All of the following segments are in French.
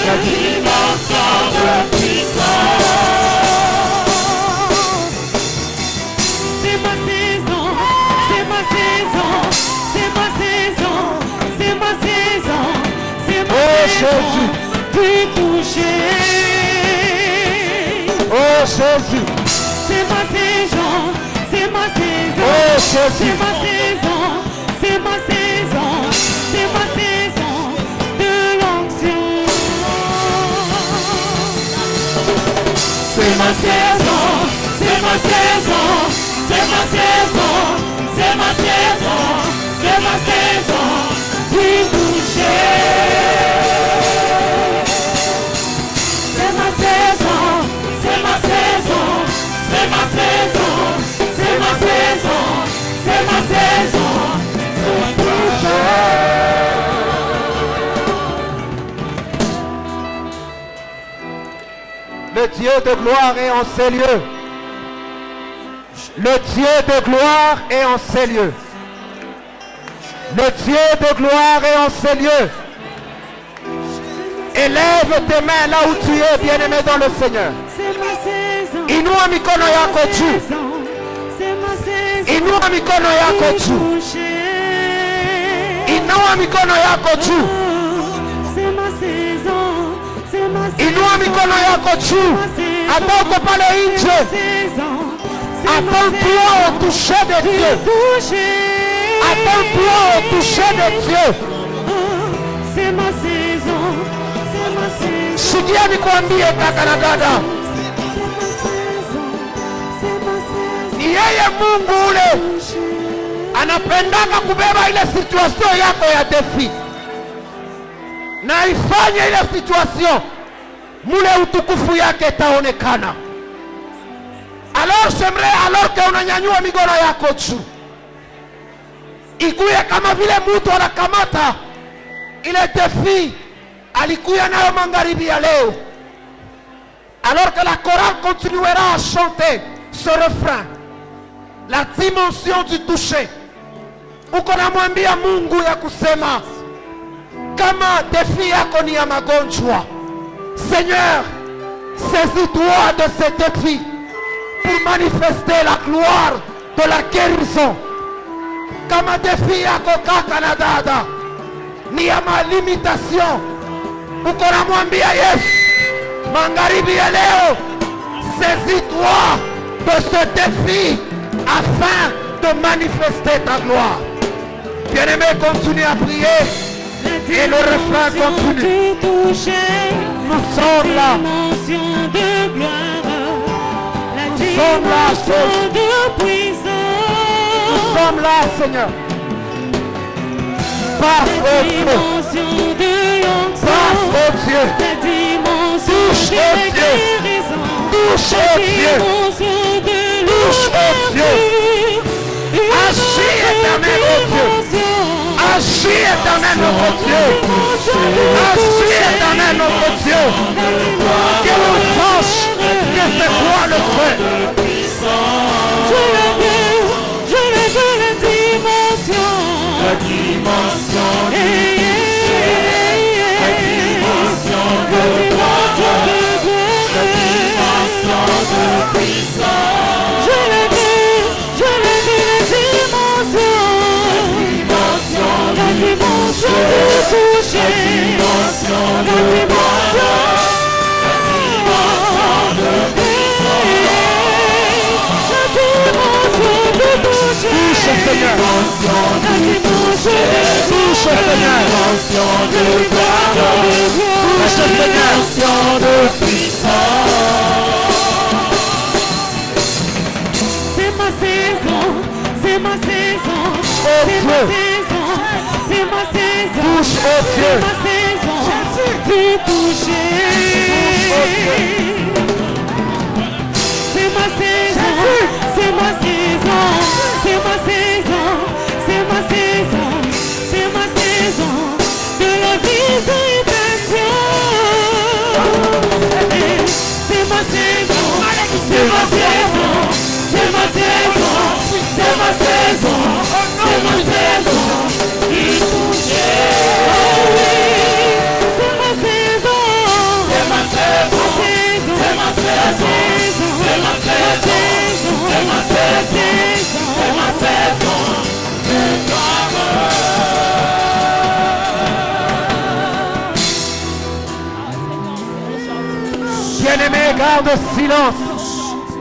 la dimension de puissance. C'est ma saison, c'est ma saison, c'est ma saison, c'est ma saison, c'est ma saison de toucher. Oh Jésus, c'est ma saison, c'est ma saison, oh Jésus, c'est ma saison, c'est ma saison, c'est ma saison de l'onction. C'est ma saison, c'est ma saison, c'est ma saison, c'est ma saison, c'est ma saison du toucher. C'est ma saison, c'est ma saison, c'est ma saison, c'est ma saison, c'est ma saison de toucher. le Dieu de gloire est en ces lieux. Le Dieu de gloire est en ces lieux. Le Dieu de gloire est en ces lieux. Élève tes mains là où tu es, bien-aimé dans le Seigneur. Inua mikono yako juu. Inua mikono yako juu. Inua mikono yako juu. Inua mikono yako juu. Attends pale nje. Attends-toi au toucher de Dieu. Attends-toi au toucher de Dieu. C'est ma saison. C'est ma saison. Sikia nikwambie kaka na dada. Ni yeye Mungu ule anapendaka kubeba ile situation yako ya defi na ifanye ile situation mule utukufu yake itaonekana. Alors j'aimerais, alors que unanyanyua mikono yako juu, ikuye kama vile mtu anakamata ile defi alikuya nayo magharibi ya leo. Alors que la chorale continuera à chanter ce refrain, la dimension du toucher. Uko namwambia Mungu ya kusema kama defi yako ni ya magonjwa, Seigneur, saisis-toi de ce défi pour manifester la gloire de la guérison. Kama defi yako kaka na dada ni ya malimitation, uko namwambia Yesu magharibi ya leo, saisis-toi de ce défi afin de manifester ta gloire. Bien-aimé, continue à prier et le refrain continue. Nous sommes là. Nous sommes là, nous sommes là, Seigneur. Passe au Dieu. Passe au Dieu. Touche au Dieu. Touche au Dieu. Touche au Dieu. Agis éternel au Dieu. Agis éternel notre Dieu. Agis éternel notre Dieu. Que l'on sache que c'est toi le fait. Je le veux la dimension. La dimension de puissance. Je le veux la dimension. La dimension de toucher. La dimension de Touche Seigneur. Touche Seigneur. Touche Seigneur. De puissance. C'est ma saison. C'est ma saison. C'est ma saison. C'est ma saison. Touche au Dieu. C'est ma saison. De toucher. C'est ma saison. C'est ma saison. C'est ma saison. C'est ma saison. C'est ma saison de la visitation. C'est ma saison. C'est ma saison. C'est ma saison. C'est ma saison. C'est ma saison du toucher. C'est ma saison. saison. C'est ma saison de gloire. Bien-aimé, garde silence.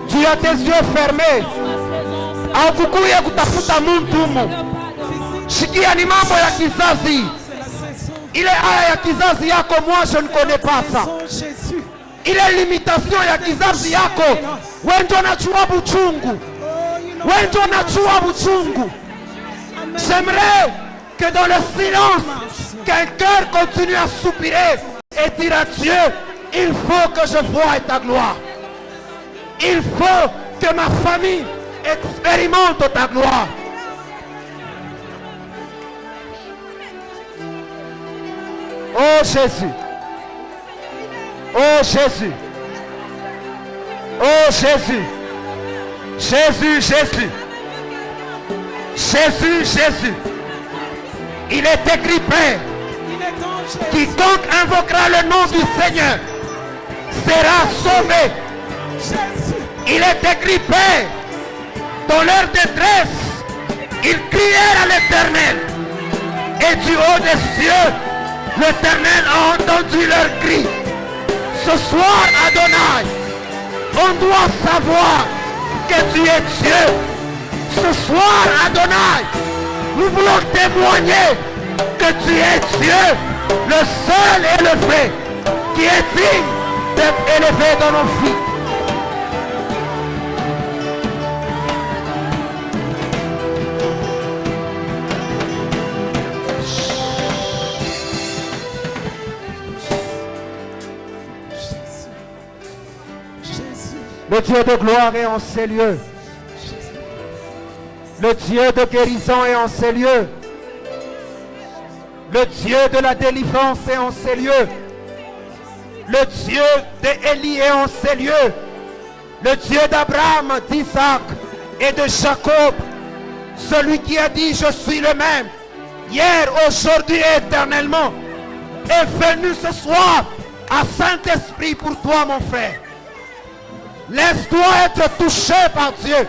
Tu as tes yeux fermés. Haukukuya kutafuta mtu. Shikia ni mambo ya kizazi. Ile aya ya kizazi yako, moi je ne connais pas ça. Ile limitation ya kizazi yako, wewe ndio unachua buchungu. Wewe ndio unachua buchungu. J'aimerais que dans le silence, qu'un cœur continue à soupirer et dire à Dieu, il faut que je voie ta gloire. Il faut que ma famille expérimente ta gloire. Oh Jésus. Oh Jésus. Oh Jésus. Jésus, Jésus. Jésus, Jésus. Il est écrit, Père, quiconque invoquera le nom du Seigneur sera sauvé. Il est écrit, Père, dans leur détresse, ils crièrent à l'Éternel. Et du haut des cieux, l'Éternel a entendu leur cri. Ce soir, Adonai, on doit savoir que tu es Dieu. Ce soir, Adonai, nous voulons témoigner que tu es Dieu, le seul élevé, qui est digne d'être élevé dans nos vies. Le Dieu de gloire est en ces lieux. Le Dieu de guérison est en ces lieux. Le Dieu de la délivrance est en ces lieux. Le Dieu d'Élie est en ces lieux. Le Dieu d'Abraham, d'Isaac et de Jacob. Celui qui a dit, je suis le même, hier, aujourd'hui et éternellement, est venu ce soir à Saint-Esprit pour toi, mon frère. Laisse-toi être touché par Dieu.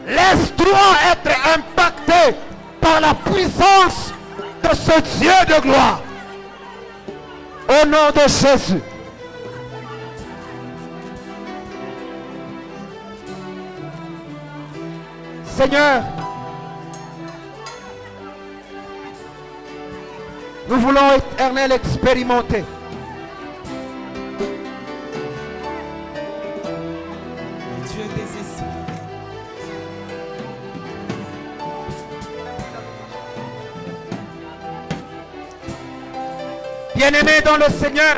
Laisse-toi être impacté par la puissance de ce Dieu de gloire. Au nom de Jésus. Seigneur, nous voulons, Éternel, expérimenter bien-aimés dans le Seigneur,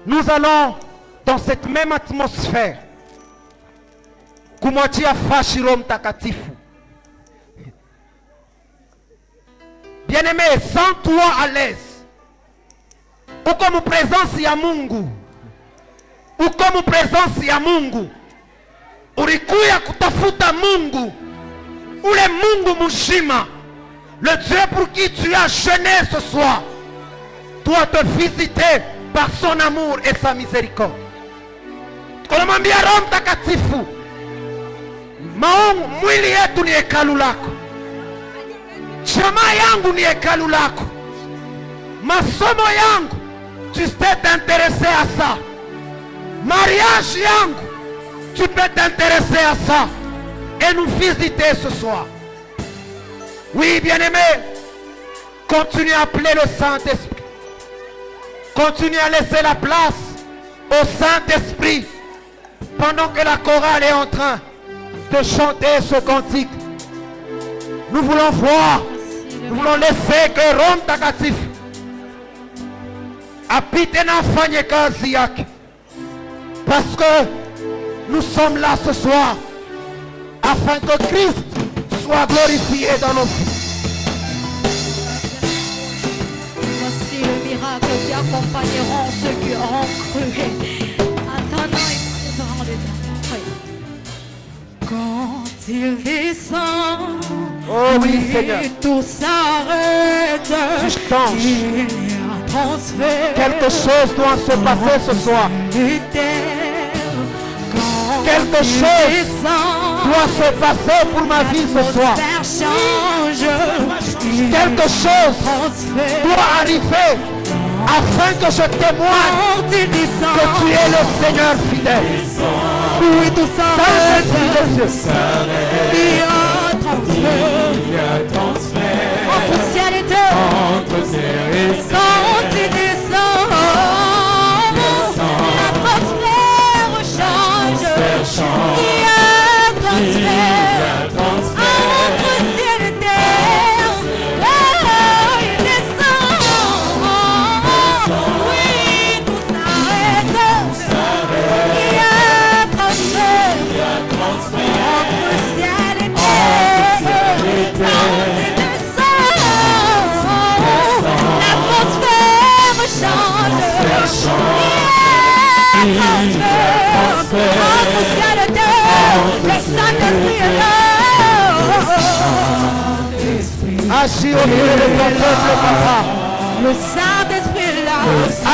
nous allons dans cette même atmosphère. Kumwachia fashi Roho Mtakatifu. Bien-aimé, sens-toi à l'aise. Uko mu présence ya Mungu. Uko mu présence ya Mungu. Ulikuya kutafuta Mungu. Ule Mungu mzima. Le Dieu pour qui tu as jeûné ce soir doit te visiter par son amour et sa miséricorde. Tunamwambia Roho Mtakatifu, mwili yetu ni hekalu lako. Jamaa yangu ni hekalu lako. Masomo yangu, tu sais t'intéresser à ça. Mariage yangu, tu peux t'intéresser à ça. Et nous visiter ce soir. Oui, bien-aimé, continue à appeler le Saint-Esprit. Continue à laisser la place au Saint-Esprit pendant que la chorale est en train de chanter ce cantique. Nous voulons voir, nous voulons laisser que Roho Mtakatifu apite na afanye kazi yake. Parce que nous sommes là ce soir afin que Christ soit glorifié dans nos vies. Voici le miracle qui accompagneront ceux qui auront cru. Attendant et dans les temps. Quand il descend, Oh oui, Seigneur. tout s'arrête. Tu changes. Il y a transfert. Quelque chose doit se passer ce soir. Quand Quelque chose doit se passer pour ma vie ce soir. Quelque chose doit arriver afin que je témoigne que tu es le Seigneur fidèle. Oui, tout s'arrête. Il y a transfert entre ciel et terre. Quand tu descends, l'atmosphère change. Il y a transfert entre ciel et terre. Oh, il descend. Oui, tout s'arrête. Il y a transfert entre ciel et terre. Quand tu descends, l'atmosphère change. Il y a transfert entre ciel et terre. Le Saint-Esprit est là. Agis au milieu de ton peuple, papa. Le Saint-Esprit est là.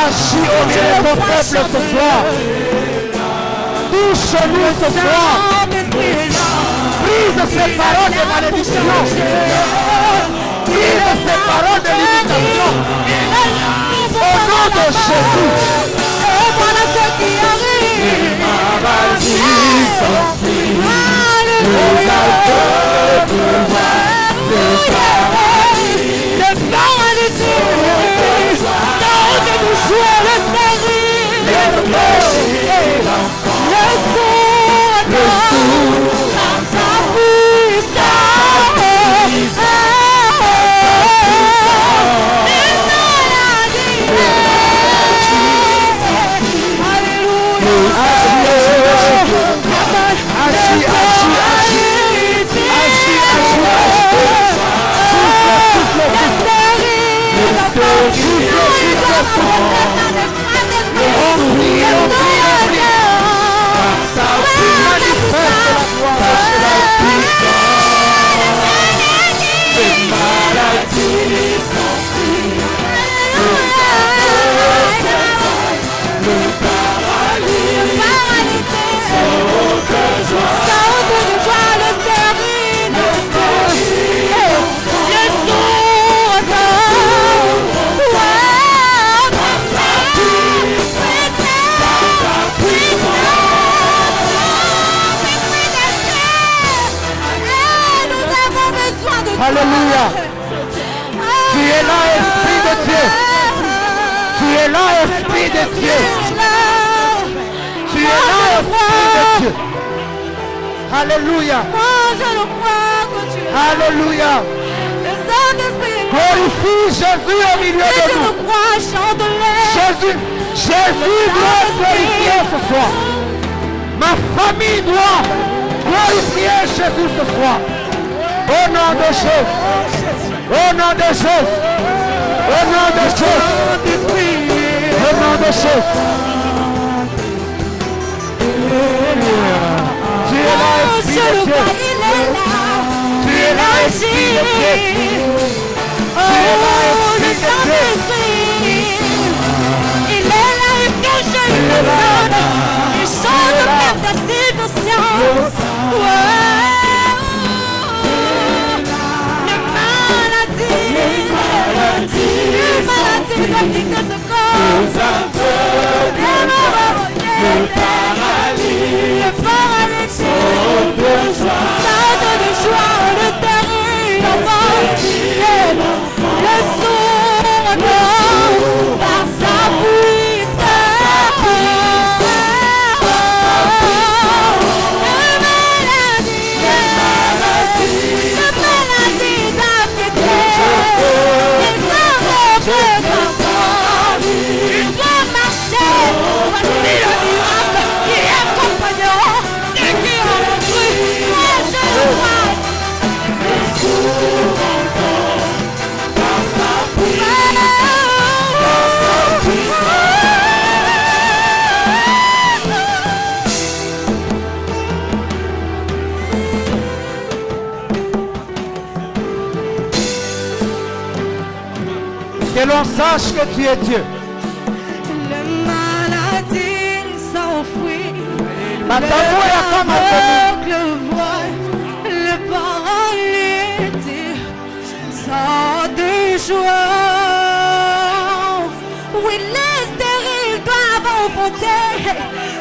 Agis au milieu de ton peuple ce soir. Touche-nous ce soir. Saint-Esprit est là. Brise ces paroles de malédiction. Brise ces paroles de limitation. Au nom de Jésus. Et voilà ce qui arrive. Le paralysé, dans de nous jouer le terrible. Le sourd, par sa puissance. Les maladies. Alléluia. Alléluia. Tu es là, Esprit de Dieu. Tu es là, Esprit de Dieu. Tu es là, Esprit de Dieu. Alléluia. Alléluia. Glorifie Jésus au milieu de nous. Jésus doit être glorifié ce soir. Ma famille doit glorifier Jésus ce soir. Au nom de Jésus. Au nom de Jésus. Au nom de Jésus. Au nom de Jésus. Tu es là, Esprit de Dieu. Tu es là, Esprit de Dieu. Tu es là, Esprit de Dieu. Il est là, il touche une personne. Il change même ta situation. Le paralysie, le paralysé, ça donne joie, le terrible, le sourd par sa puissance, le maladie d'affecter, les aveugles. Il doit marcher. Voici le miracle qui accompagnera ceux qui ont cru. Moi je le crois. Par sa que l'on sache que tu es Dieu. Le maladie s'enfuit. Matambo ya kama aveugle voient, le paralytique sort de joie. Oui, les stériles doivent enfanter,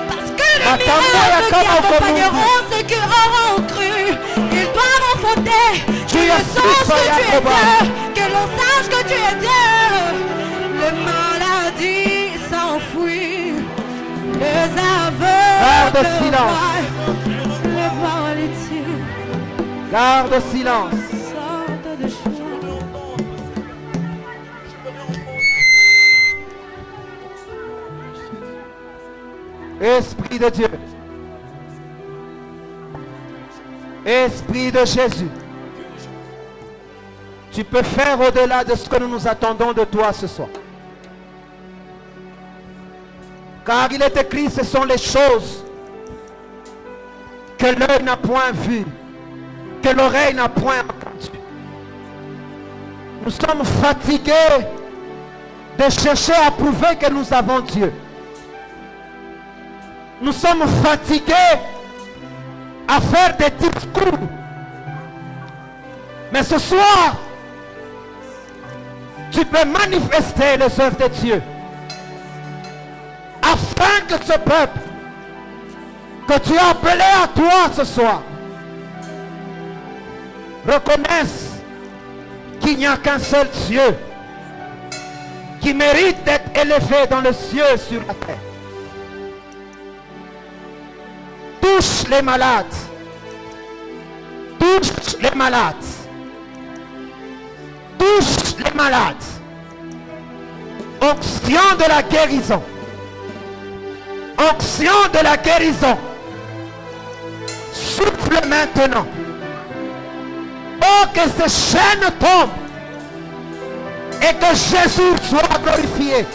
parce que les miracles qui accompagneront ceux qui auront cru, ils doivent enfanter. Que l'on sache que tu es Dieu, que l'on sache que tu es Dieu. Les maladies s'enfuient, les aveugles voient, les paralytiques Garde silence. sortent de joie. Esprit de Dieu. Esprit de Jésus. Tu peux faire au-delà de ce que nous attendons de toi ce soir. Car il est écrit, ce sont les choses que l'œil n'a point vues, que l'oreille n'a point entendu. Nous sommes fatigués de chercher à prouver que nous avons Dieu. Nous sommes fatigués à faire des discours. Mais ce soir, tu peux manifester les œuvres de Dieu. Afin que ce peuple que tu as appelé à toi ce soir reconnaisse qu'il n'y a qu'un seul Dieu qui mérite d'être élevé dans les cieux et sur la terre. Touche les malades. Touche les malades. Touche les malades. Onction de la guérison. Onction de la guérison. Souffle maintenant. Oh, que ces chaînes tombent. Et que Jésus soit glorifié.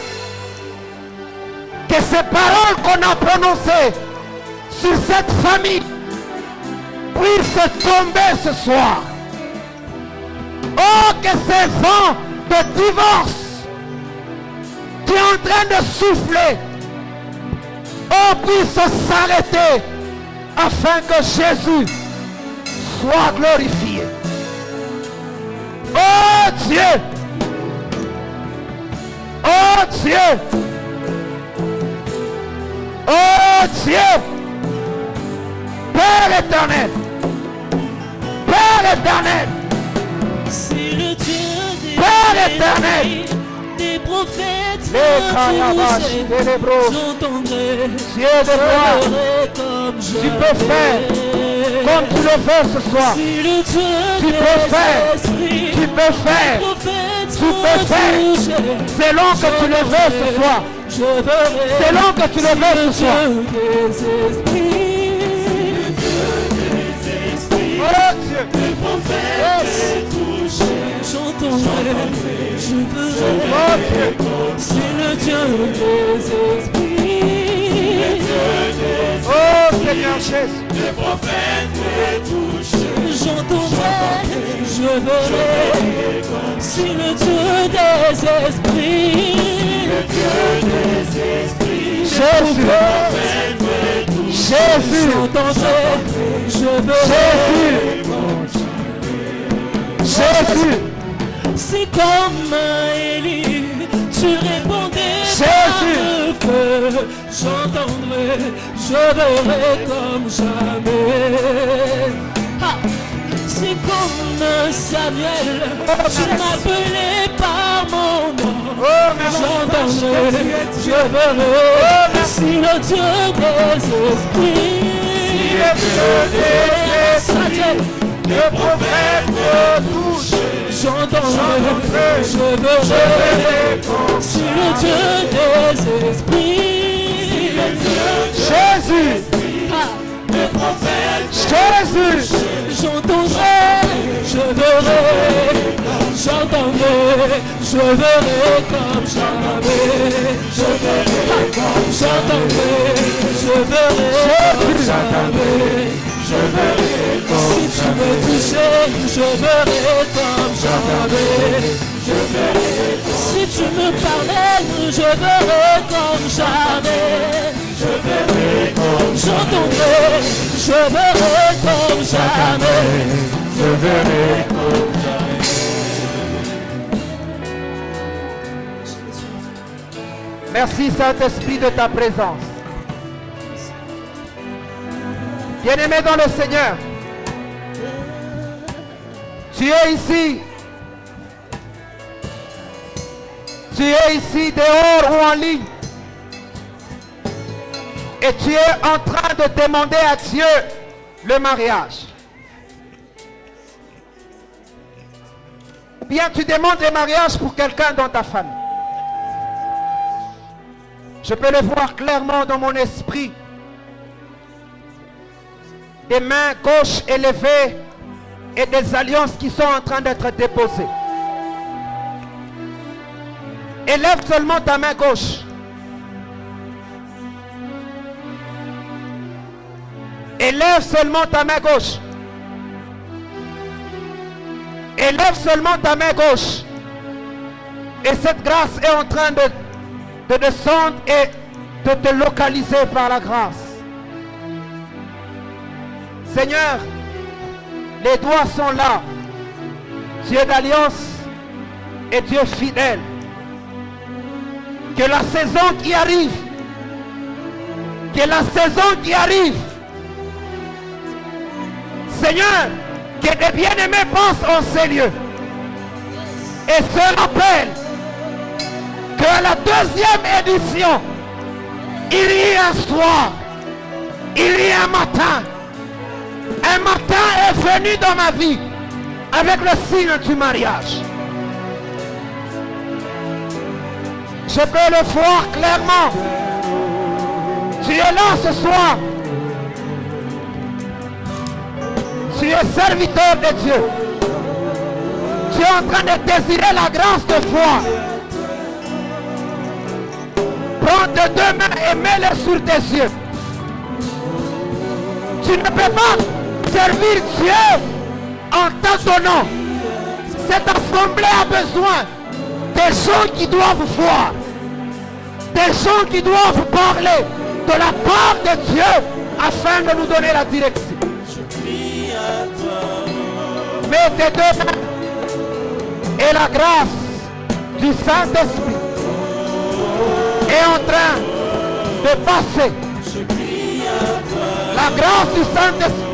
Que ces paroles qu'on a prononcées sur cette famille puissent tomber ce soir. Oh, que ces vents de divorce qui est en train de souffler, oh, puissent s'arrêter afin que Jésus soit glorifié. Oh Dieu, oh Dieu, oh Dieu, Père éternel, Père éternel, C'est le Dieu des Père éternel, des prophètes les carabaches ténébreux, j'entendrai, Dieu de gloire, comme tu peux faire comme tu le veux ce soir. C'est le Dieu Tu peux faire, tu peux faire, tu peux faire, selon que tu le veux ce soir. Selon que tu le veux ce soir. Oh Dieu, J'entendrai, je verrai, oh Dieu, c'est le Dieu des esprits. oh Seigneur Jésus. J'entendrai, je verrai, c'est le Dieu des esprits. Jésus, Jésus, J'entendrai, je verrai, Jésus, c'est comme Élie, tu répondais Jésus. par le feu. J'entendrai, je verrai comme jamais. Ah, c'est comme Samuel, tu m'appelais par mon nom. Oh, mais J'entendrai, je verrai, si le Dieu des esprits. le prophète me touche. J'entendrai, je verrai, si le Dieu des esprits. Jésus, Le prophète, Jésus, j'entendrai, je verrai, j'entendrai, je verrai comme jamais, je verrai comme j'entendrai, je verrai comme jamais, je verrai comme si tu me touchais, je verrai comme jamais, je verrai si tu me parlais, je verrai comme jamais, je verrai comme j'entendrai, je verrai comme jamais. Je verrai comme jamais. Merci Saint-Esprit de ta présence. Bien-aimé dans le Seigneur, tu es ici. Tu es ici dehors ou en ligne. Et tu es en train de demander à Dieu le mariage. Bien, tu demandes le mariage pour quelqu'un dans ta famille. Je peux le voir clairement dans mon esprit. Des mains gauches élevées et des alliances qui sont en train d'être déposées. Élève seulement ta main gauche. Élève seulement ta main gauche. Élève seulement ta main gauche. Et cette grâce est en train de descendre et de te localiser par la grâce. Seigneur, les doigts sont là. Tu es d'alliance et tu es fidèle. Que la saison qui arrive, Seigneur, que des bien-aimés pensent en ces lieux et se rappellent qu'à la deuxième édition, il y a un soir, il y a un matin est venu dans ma vie avec le signe du mariage. Je peux le voir clairement. Tu es là ce soir. Tu es serviteur de Dieu. Tu es en train de désirer la grâce de foi. Prends tes deux mains et mets-les sur tes yeux. Tu ne peux pas servir Dieu en t'adonnant. Cette assemblée a besoin des gens qui doivent voir. Des gens qui doivent parler de la part de Dieu afin de nous donner la direction. Mets tes deux mains et la grâce du Saint-Esprit est en train de passer. La grâce du Saint-Esprit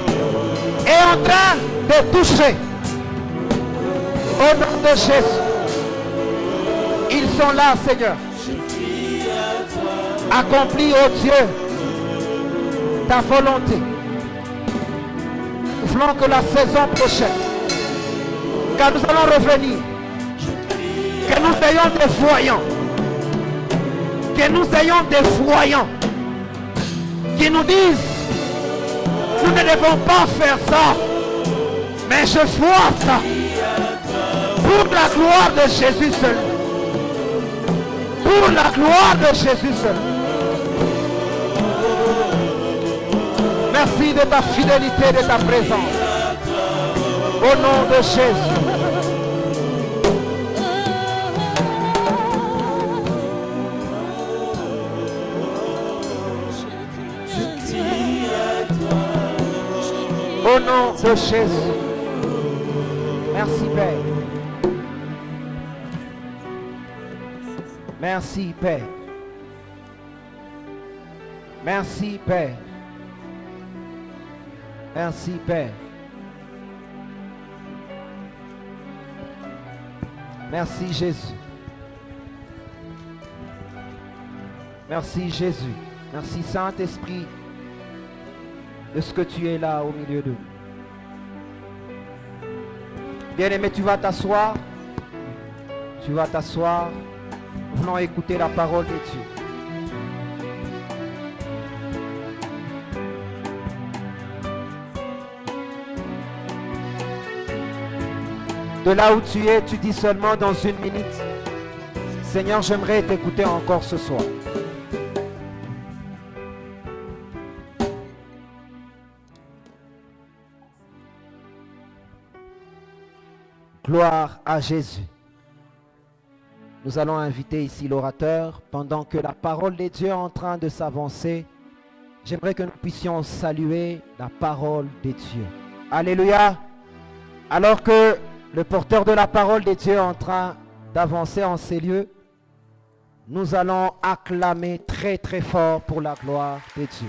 est en train de toucher. Au nom de Jésus. Ils sont là, Seigneur. Accomplis, ô Dieu, ta volonté. Nous voulons que la saison prochaine, quand nous allons revenir, que nous ayons des voyants, qui nous disent, nous ne devons pas faire ça, mais je vois ça pour la gloire de Jésus seul. Pour la gloire de Jésus seul. Merci de ta fidélité, de ta présence. Au nom de Jésus. Au nom de Jésus. Merci Père. Merci Père. Merci Père. Merci Père. Merci Jésus. Merci Jésus. Merci Saint-Esprit de ce que tu es là au milieu d'eux. Bien-aimé, tu vas t'asseoir. Tu vas t'asseoir. Nous voulons écouter la parole de Dieu. De là où tu es, tu dis seulement dans une minute, Seigneur, j'aimerais t'écouter encore ce soir. Gloire à Jésus. Nous allons inviter ici l'orateur pendant que la parole de Dieu est en train de s'avancer. j'aimerais que nous puissions saluer la parole de Dieu. Alléluia. Alors que le porteur de la parole de Dieu est en train d'avancer en ces lieux, nous allons acclamer très très fort pour la gloire de Dieu.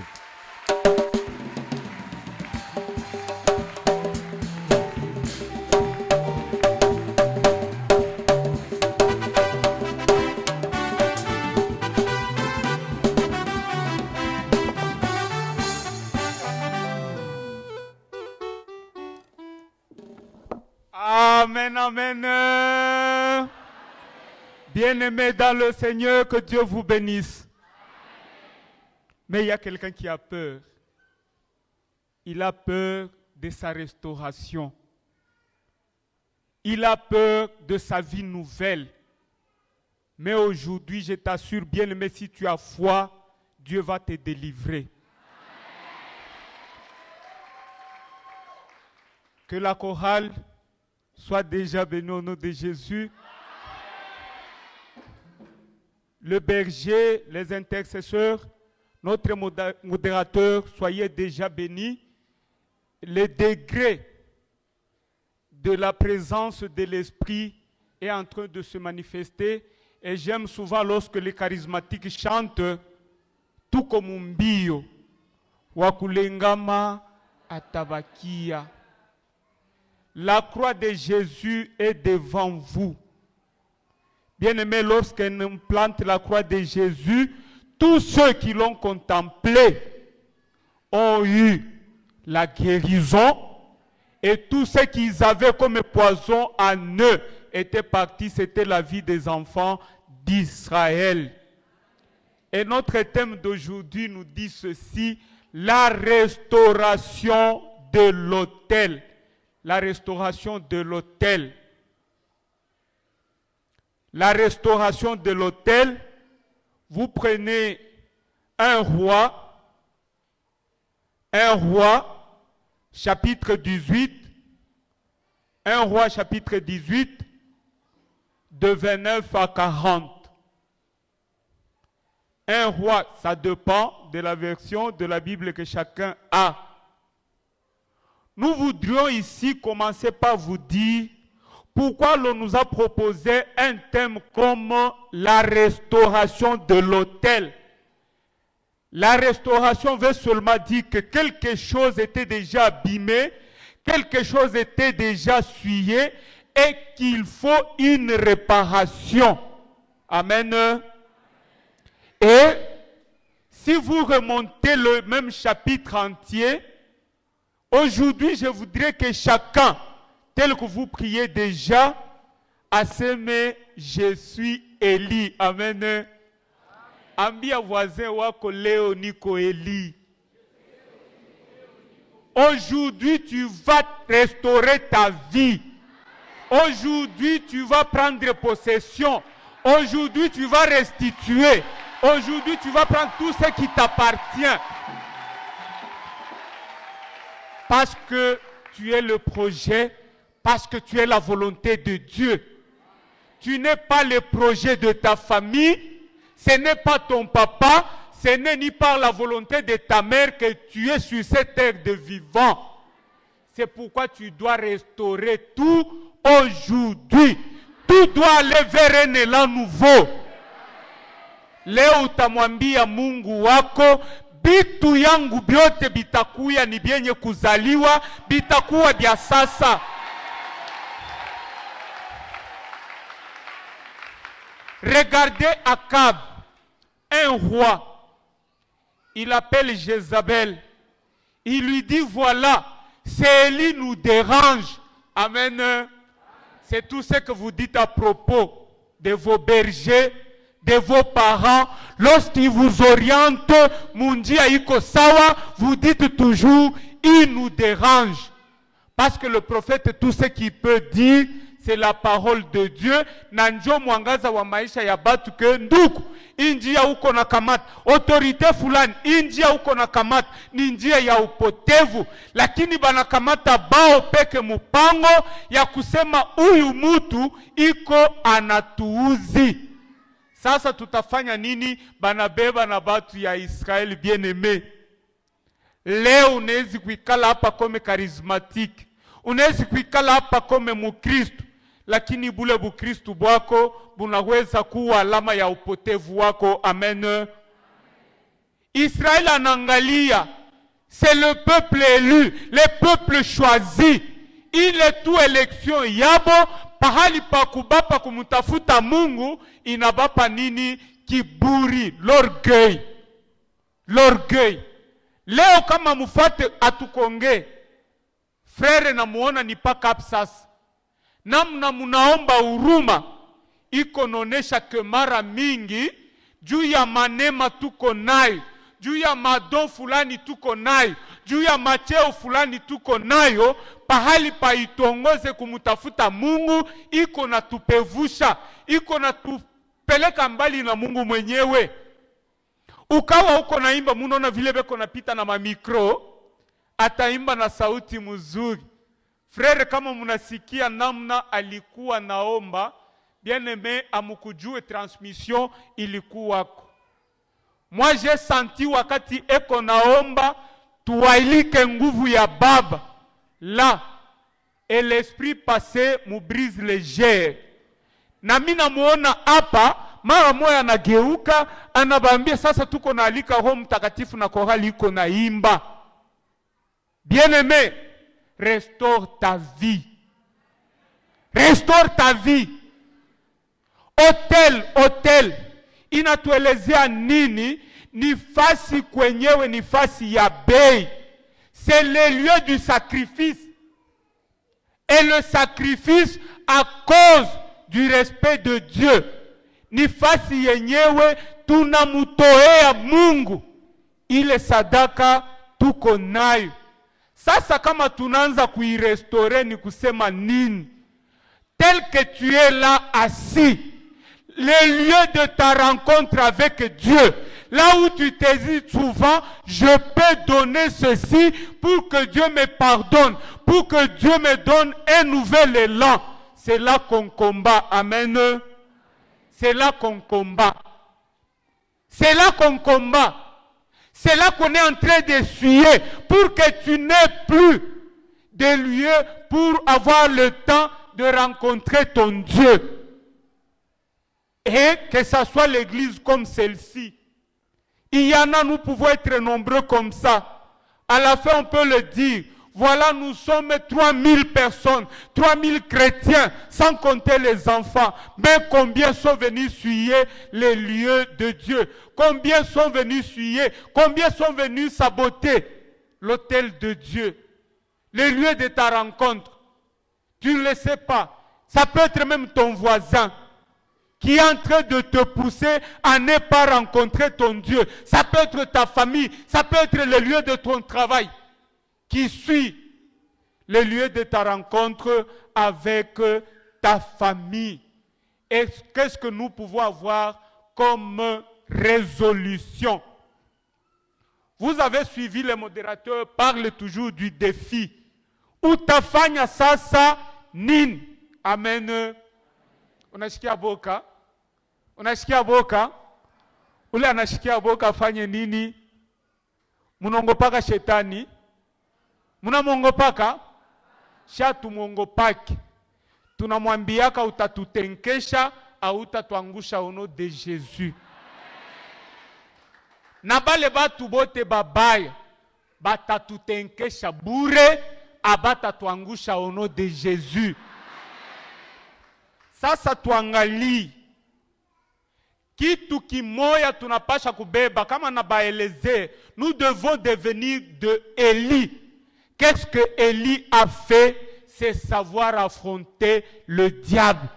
Amen, amen. Bien-aimés dans le Seigneur, que Dieu vous bénisse. Mais il y a quelqu'un qui a peur. Il a peur de sa restauration. Il a peur de sa vie nouvelle. Mais aujourd'hui, je t'assure, bien-aimé, si tu as foi, Dieu va te délivrer. Que la chorale soit déjà bénie au nom de Jésus. Le berger, les intercesseurs, notre modérateur, soyez déjà bénis. Le degré de la présence de l'Esprit est en train de se manifester. Et j'aime souvent lorsque les charismatiques chantent tout comme un bio. Wakulengama atabakia. La croix de Jésus est devant vous. Bien-aimés, lorsqu'on plante la croix de Jésus, tous ceux qui l'ont contemplé ont eu la guérison et tous ceux qu'ils avaient comme poison en eux étaient partis. C'était la vie des enfants d'Israël. Et notre thème d'aujourd'hui nous dit ceci: la restauration de l'autel. La restauration de l'autel. La restauration de l'autel, vous prenez un roi, chapitre 18, un roi chapitre 18, de 29 à 40. Un roi, ça dépend de la version de la Bible que chacun a. Nous voudrions ici commencer par vous dire pourquoi l'on nous a proposé un thème comme la restauration de l'autel. La restauration veut seulement dire que quelque chose était déjà abîmé, quelque chose était déjà souillé et qu'il faut une réparation. Amen. Et si vous remontez le même chapitre entier, aujourd'hui je voudrais que chacun, tel que vous priez déjà, assemé, je suis Élie. Amen. Ambia voisin wako leo niko Élie. Aujourd'hui, tu vas restaurer ta vie. Aujourd'hui, tu vas prendre possession. Aujourd'hui, tu vas restituer. Aujourd'hui, tu vas prendre tout ce qui t'appartient. Parce que tu es le projet, parce que tu es la volonté de Dieu. Tu n'es pas le projet de ta famille, ce n'est pas ton papa, ce n'est ni par la volonté de ta mère que tu es sur cette terre de vivant. C'est pourquoi tu dois restaurer tout aujourd'hui. Tout doit aller vers un élan nouveau. Leo utamwambia Mungu wako, bitu yangu byote bitakuya ni byenye kuzaliwa, bitakuwa bya sasa. Regardez Akab, un roi. Il appelle Jézabel. Il lui dit, voilà, Élie nous dérange. Amen. C'est tout ce que vous dites à propos de vos bergers, de vos parents. Lorsqu'ils vous orientent, Mundia iko sawa, vous dites toujours, il nous dérange. Parce que le prophète, tout ce qu'il peut dire, c'est la parole de Dieu. Nanjo mwangaza wa maisha ya batu ke nduku. Injia uko na kamata. Autorite fulani. Injia uko na kamata. Ni njia ya upotevu. Lakini banakamata bao peke mupango ya kusema huyu mutu iko anatuuzi. Sasa tutafanya nini? Banabeba na batu ya Israeli bien-aimé. Leo unawezi kuikala hapa kome charismatique, unawezi kuikala hapa kome mukristo, lakini bule bukristo bwako bunaweza kuwa alama ya upotevu wako. Amen. Israël anangalia, c'est le peuple élu, le peuple choisi. Ile tu election yabo pahali pa kubapa kumutafuta Mungu inabapa nini? Kiburi, l'orgueil. L'orgueil. Leo kama mufate atukonge, frere na muona ni paka sasa. Namna munaomba huruma iko nonesha ke mara mingi juu ya manema tuko nayo, juu ya madon fulani tuko nayo, juu ya macheo fulani tuko nayo, pahali pa itongoze kumutafuta Mungu iko na tupevusha, iko na tupeleka mbali na Mungu mwenyewe. Ukawa uko naimba, munaona vile beko napita na mamikro, ataimba na sauti mzuri. Frere, kama munasikia namna alikuwa naomba, bien aimé, amukujue transmission ilikuwako. Moi j'ai senti wakati eko naomba tuwailike nguvu ya Baba. Là, et l'esprit passé mu brise légère. Na mina muona hapa, mara moya anageuka, anabambia sasa tuko na alika Roho Mtakatifu na korali iko na imba. Bien aimé, restaure ta vie. Restaure ta vie. Hotel inatuelezea nini? Ni fasi kwenyewe, ni fasi ya bei. C'est le lieu du sacrifice. Et le sacrifice à cause du respect de Dieu. Ni fasi yenyewe tunamutoea Mungu ile sadaka tuko nayo. Sasa kama tunaanza kuirestore ni kusema nini? Tel que tu es là assis, le lieu de ta rencontre avec Dieu, là où tu te dis souvent, je peux donner ceci pour que Dieu me pardonne, pour que Dieu me donne un nouvel élan. C'est là qu'on combat. Amen. C'est là qu'on combat. C'est là qu'on combat. C'est là qu'on est en train d'essuyer pour que tu n'aies plus de lieu pour avoir le temps de rencontrer ton Dieu. Et que ça soit l'église comme celle-ci. Il y en a, nous pouvons être nombreux comme ça. À la fin, on peut le dire. Voilà, nous sommes 3000 personnes, 3000 chrétiens, sans compter les enfants. Mais combien sont venus suyer les lieux de Dieu? Combien sont venus suyer? Combien sont venus saboter l'autel de Dieu? Les lieux de ta rencontre. Tu ne le sais pas. Ça peut être même ton voisin qui est en train de te pousser à ne pas rencontrer ton Dieu. Ça peut être ta famille, ça peut être le lieu de ton travail qui suit le lieu de ta rencontre avec ta famille. Et qu'est-ce que nous pouvons avoir comme résolution? Vous avez suivi, les modérateurs parlent toujours du défi. Utafanya sasa nini? Amen. Unashikia boka? Unashikia boka? Ule anashikia boka afanye nini? Munongopaka shetani? Munamongopaka? Shatu mongopaki. Tunamwambiaka utatutenkesha au utatuangusha au nom de Jésus. Na bale batu bote babaya batatutenkesha bure, abatatuangusha au nom de Jésus. Sasa tuangalie kitu kimoya tunapasha kubeba kama nabaeleze. Nous devons devenir de Élie. Qu'est-ce que Élie a fait? C'est savoir affronter le diable,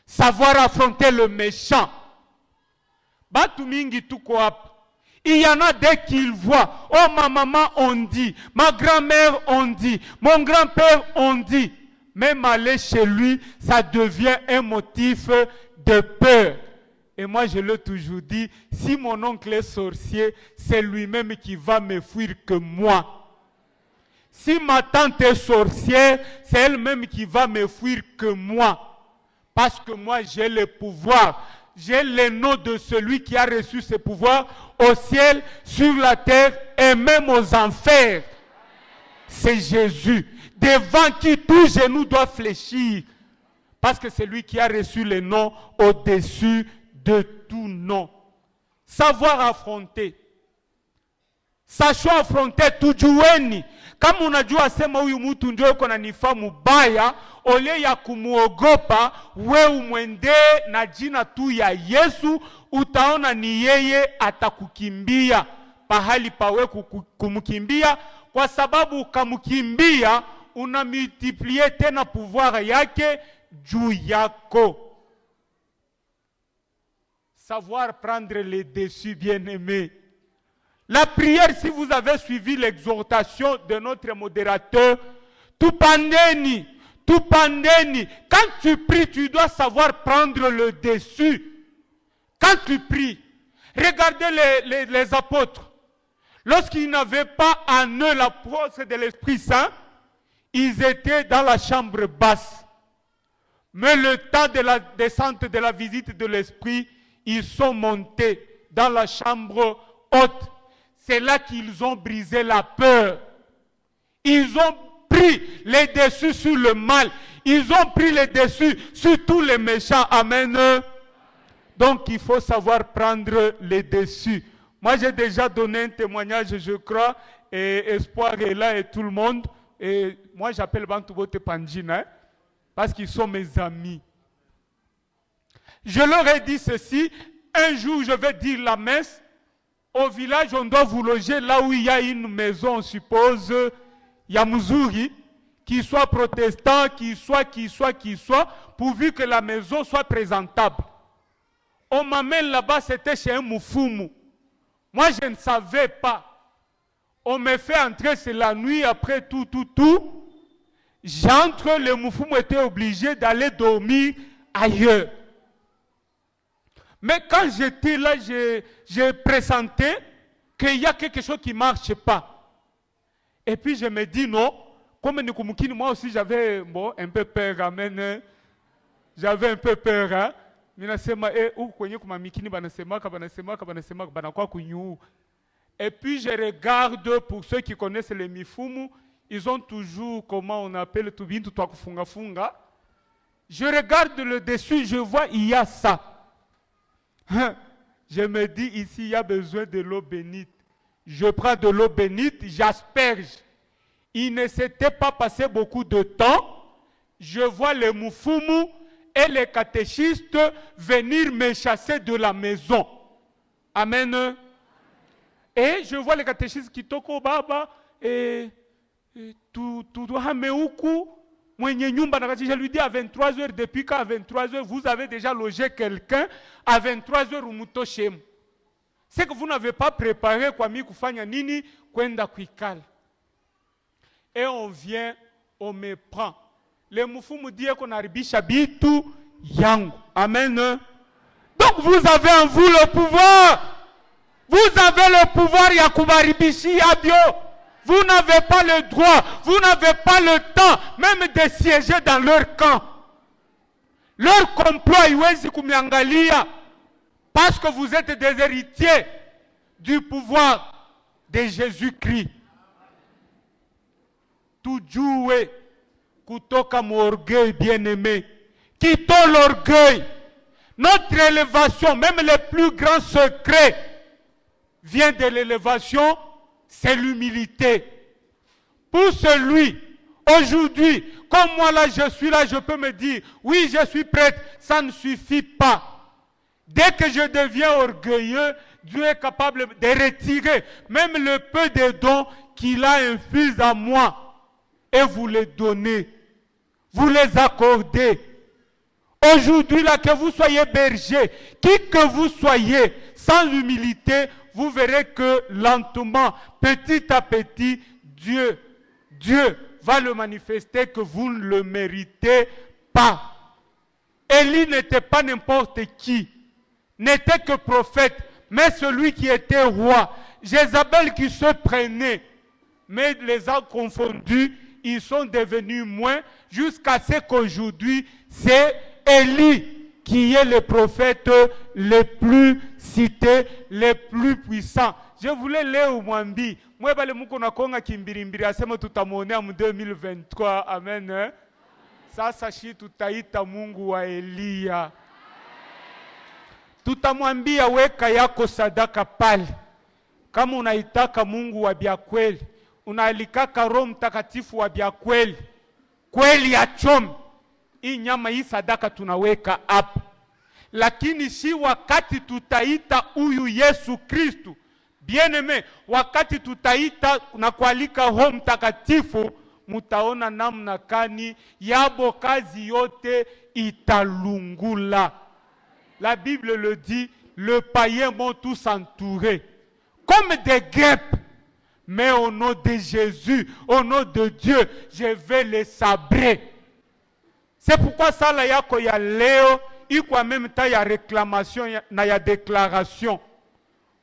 savoir affronter le méchant. Batu mingi tuko hapa. Il y en a dès qu'ils voient, oh ma maman on dit, ma grand-mère on dit, mon grand-père on dit. Même aller chez lui, ça devient un motif de peur. Et moi je l'ai toujours dit, si mon oncle est sorcier, c'est lui-même qui va me fuir que moi. Si ma tante est sorcière, c'est elle-même qui va me fuir que moi. Parce que moi j'ai le pouvoir j'ai le nom de celui qui a reçu ses pouvoirs au ciel, sur la terre et même aux enfers. C'est Jésus, devant qui tout genou doit fléchir. Parce que c'est lui qui a reçu le nom au-dessus de tout nom. Savoir affronter. Sachons affronter tujueni. Kama unajua sema huyu mtu ndio yuko na nifaa mubaya, ole ya kumuogopa, we umwende na jina tu ya Yesu, utaona ni yeye atakukimbia pahali pawe kumkimbia, kwa sababu ukamkimbia unamultiplier tena pouvoir yake juu yako. Savoir prendre les dessus, bien-aimés. La prière, si vous avez suivi l'exhortation de notre modérateur, tout pandeni. Quand tu pries, tu dois savoir prendre le dessus. Quand tu pries, regardez les apôtres. Lorsqu'ils n'avaient pas en eux la force de l'Esprit Saint, ils étaient dans la chambre basse. Mais le temps de la descente de la visite de l'Esprit, ils sont montés dans la chambre haute. C'est là qu'ils ont brisé la peur. Ils ont pris les dessus sur le mal. Ils ont pris les dessus sur tous les méchants. Amen. Donc il faut savoir prendre les dessus. Moi j'ai déjà donné un témoignage, je crois, et Espoir est là et tout le monde. Et moi j'appelle Bantubote Panjina, parce qu'ils sont mes amis. Je leur ai dit ceci, un jour je vais dire la messe. Au village, on doit vous loger là où il y a une maison, on suppose, Yamuzuri, qui soit protestant, qui soit, pourvu que la maison soit présentable. On m'amène là-bas, c'était chez un Moufoumou. Moi, je ne savais pas. On me fait entrer, c'est la nuit, après tout. J'entre, le Moufoumou était obligé d'aller dormir ailleurs. Mais quand j'étais là, j'ai pressenti qu'il y a quelque chose qui ne marche pas. Et puis je me dis non, comme Nikumukini, moi aussi j'avais un peu peur, amen. J'avais un peu peur. Hein? Et puis je regarde, pour ceux qui connaissent les Mifumu, ils ont toujours, comment on appelle, funga. Je regarde le dessus, je vois, il y a ça. Je me dis, ici, il y a besoin de l'eau bénite. Je prends de l'eau bénite, j'asperge. Il ne s'était pas passé beaucoup de temps. Je vois les Moufoumou et les catéchistes venir me chasser de la maison. Amen. Et je vois les catéchistes qui toko baba et tout hameuku. Je lui dis à 23h, depuis qu'à 23h, vous avez déjà logé quelqu'un, à 23h, umuto shemu. C'est que vous n'avez pas préparé kwa mi kufanya nini, kwenda kuikala. Et on vient, on me prend. Le Moufoumou dit qu'on haribisha bitu yangu. Amen. Donc vous avez en vous le pouvoir. Vous avez le pouvoir ya kubaribishi yabio. Vous n'avez pas le droit, vous n'avez pas le temps, même de siéger dans leur camp. Leur complot, parce que vous êtes des héritiers du pouvoir de Jésus-Christ. Tujue kutoka m'orgueil bien-aimé. Quittons l'orgueil. Notre élévation, même les plus grands secrets, vient de l'élévation. C'est l'humilité. Pour celui, aujourd'hui, comme moi là, je suis là, je peux me dire, oui, je suis prêtre, ça ne suffit pas. Dès que je deviens orgueilleux, Dieu est capable de retirer même le peu de dons qu'il a infusé en moi et vous les donner, vous les accorder. Aujourd'hui, là, que vous soyez berger, qui que vous soyez, sans humilité, vous verrez que lentement, petit à petit, Dieu va le manifester que vous ne le méritez pas. Élie n'était pas n'importe qui, n'était que prophète, mais celui qui était roi. Jézabel qui se prenait, mais les a confondus, ils sont devenus moins, jusqu'à ce qu'aujourd'hui, c'est Élie qui est le prophète le plus cité, le plus puissant. Je voulais leo mwambi. Mwe bale muko na konga kimbirimbiri asema tutamuonea mu 2023. Amen. Sasa shi tutaita Mungu wa Eliya. Tutamwambia weka yako sadaka pale. Kama unaitaka Mungu wa bia kweli, unaalikaka Roho Mtakatifu wa bia kweli, kweli achome. Hii nyama hii sadaka tunaweka hapa. Lakini si wakati tutaita huyu Yesu Kristu, bien-aimé, wakati tutaita na kualika Roho Mtakatifu, mutaona namna kani yabo kazi yote italungula. La Bible le dit, le païen vont tous entourer comme des guêpes. Mais au nom de Jésus, au nom de Dieu, je vais les sabrer. C'est pourquoi ça la yako ya leo, iko en même temps ya réclamation na ya déclaration.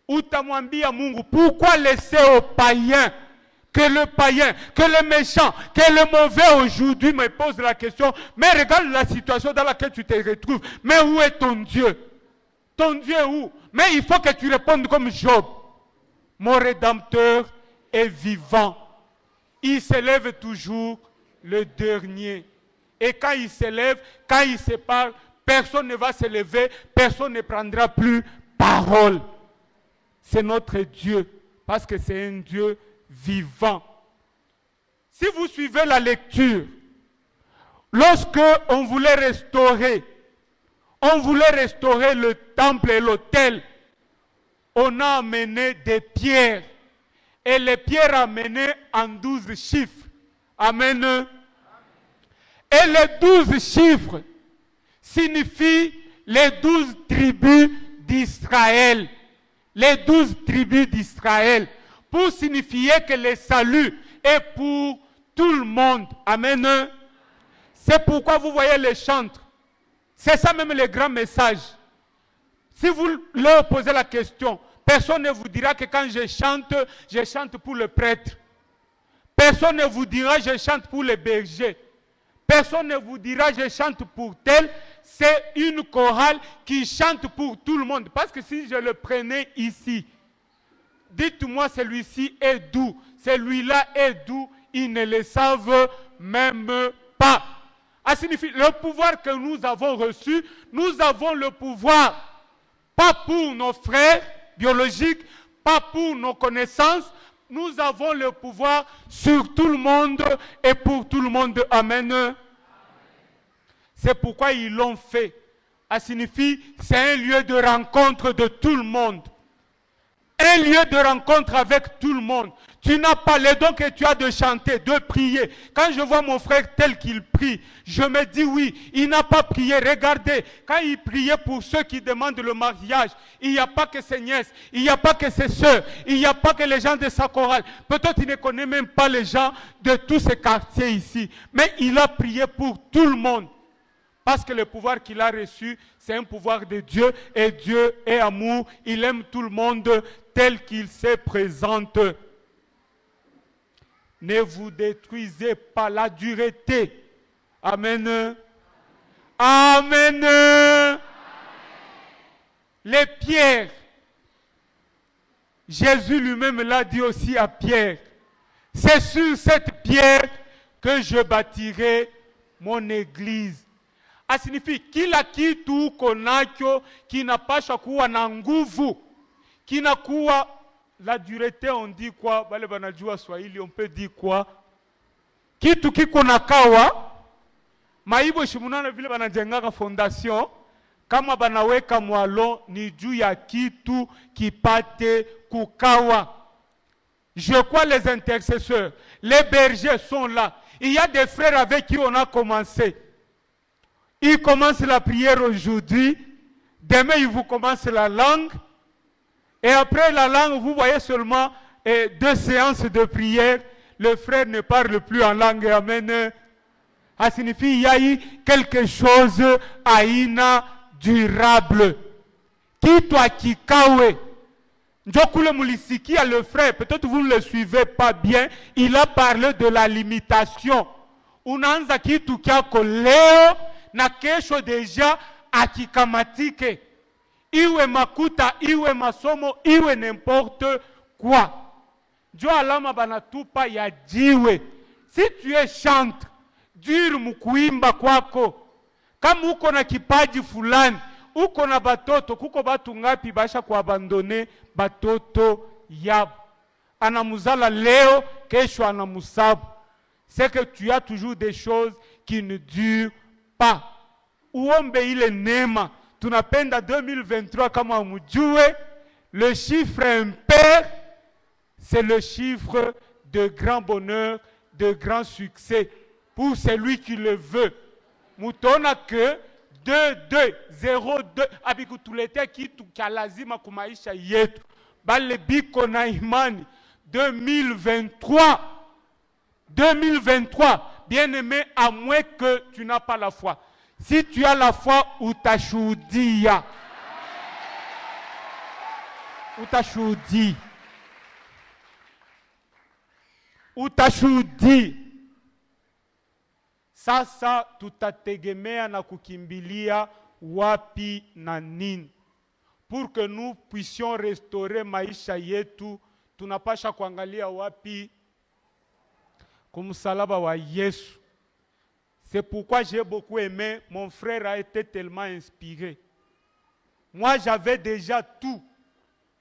Utamwambia Mungu, pourquoi laisser aux païens, que le païen, que le méchant, que le mauvais aujourd'hui me pose la question, mais regarde la situation dans laquelle tu te retrouves, mais où est ton Dieu? Ton Dieu est où? Mais il faut que tu répondes comme Job. Mon Rédempteur est vivant. Il s'élève toujours le dernier. Et quand il s'élève, quand il se parle, personne ne va se lever, personne ne prendra plus parole. C'est notre Dieu, parce que c'est un Dieu vivant. Si vous suivez la lecture, lorsque on voulait restaurer le temple et l'autel, on a amené des pierres. Et les pierres amenées en 12 chiffres. Amen. Et les 12 chiffres signifient les 12 tribus d'Israël. Les 12 tribus d'Israël. Pour signifier que le salut est pour tout le monde. Amen. C'est pourquoi vous voyez les chantres. C'est ça même le grand message. Si vous leur posez la question, personne ne vous dira que quand je chante pour le prêtre. Personne ne vous dira je chante pour les bergers. Personne ne vous dira je chante pour tel. C'est une chorale qui chante pour tout le monde. Parce que si je le prenais ici, dites-moi celui-ci est doux, celui-là est doux, ils ne le savent même pas. Ça signifie le pouvoir que nous avons reçu, nous avons le pouvoir, pas pour nos frères biologiques, pas pour nos connaissances, nous avons le pouvoir sur tout le monde et pour tout le monde. Amen. C'est pourquoi ils l'ont fait. Ça signifie c'est un lieu de rencontre de tout le monde. Un lieu de rencontre avec tout le monde. Tu n'as pas le don que tu as de chanter, de prier. Quand je vois mon frère tel qu'il prie, je me dis oui, il n'a pas prié. Regardez, quand il priait pour ceux qui demandent le mariage, il n'y a pas que ses nièces, il n'y a pas que ses soeurs, il n'y a pas que les gens de sa chorale. Peut-être qu'il ne connaît même pas les gens de tous ces quartiers ici. Mais il a prié pour tout le monde. Parce que le pouvoir qu'il a reçu, c'est un pouvoir de Dieu. Et Dieu est amour. Il aime tout le monde tel qu'il se présente. Ne vous détruisez pas la dureté. Amen. Amen. Les pierres. Jésus lui-même l'a dit aussi à Pierre. C'est sur cette pierre que je bâtirai mon église. Ça signifie kila kitu konacho kinapasha kuwa na nguvu. Kinakuwa la dureté, on dit quoi? Bale banajua Swahili, on peut dire quoi? Kitu kiko nakawa maibo shimunana vile banajengaka fondation, kama banaweka mwalo ni juu ya kitu kipate kukawa. Je crois les intercesseurs, les bergers sont là. Il y a des frères avec qui on a commencé. Ils commencent la prière aujourd'hui. Demain, ils vous commencent la langue. Et après la langue, vous voyez seulement 2 séances de prière. Le frère ne parle plus en langue. Amen. Ça signifie qu'il y a eu quelque chose à ina durable. Qui toi qui kawe. Njokule Mulisikia, le frère, peut-être vous ne le suivez pas bien, il a parlé de la limitation. Unaanza kitu kyako leo na kesho deja akikamatike, iwe makuta, iwe masomo, iwe n'importe quoi. Ndio alama banatupa ya jiwe. Si tu es chante, dur mukuimba kwako. Kama uko na kipaji fulani, uko na batoto, kuko batu ngapi basha kuabandone batoto yabo. Anamuzala leo, kesho anamusabu. C'est que tu as toujours des choses qui ne durent pas. Uombe ile neema. Tunapenda 2023 kama mujue, le chiffre impair, c'est le chiffre de grand bonheur, de grand succès pour celui qui le veut. Mutona que 2202 abikutulete kitu cha lazima kumaisha yetu. Bale biko na imani 2023, bien-aimé, à moins que tu n'as pas la foi. Si tu as la foi, utashuhudia. Utashuhudia. Utashuhudia. Sasa tutategemea na kukimbilia wapi na nini? Pour que nous puissions restaurer maisha yetu, tunapasha kuangalia wapi? Kumsalaba wa Yesu. C'est pourquoi j'ai beaucoup aimé, mon frère a été tellement inspiré. Moi j'avais déjà tout,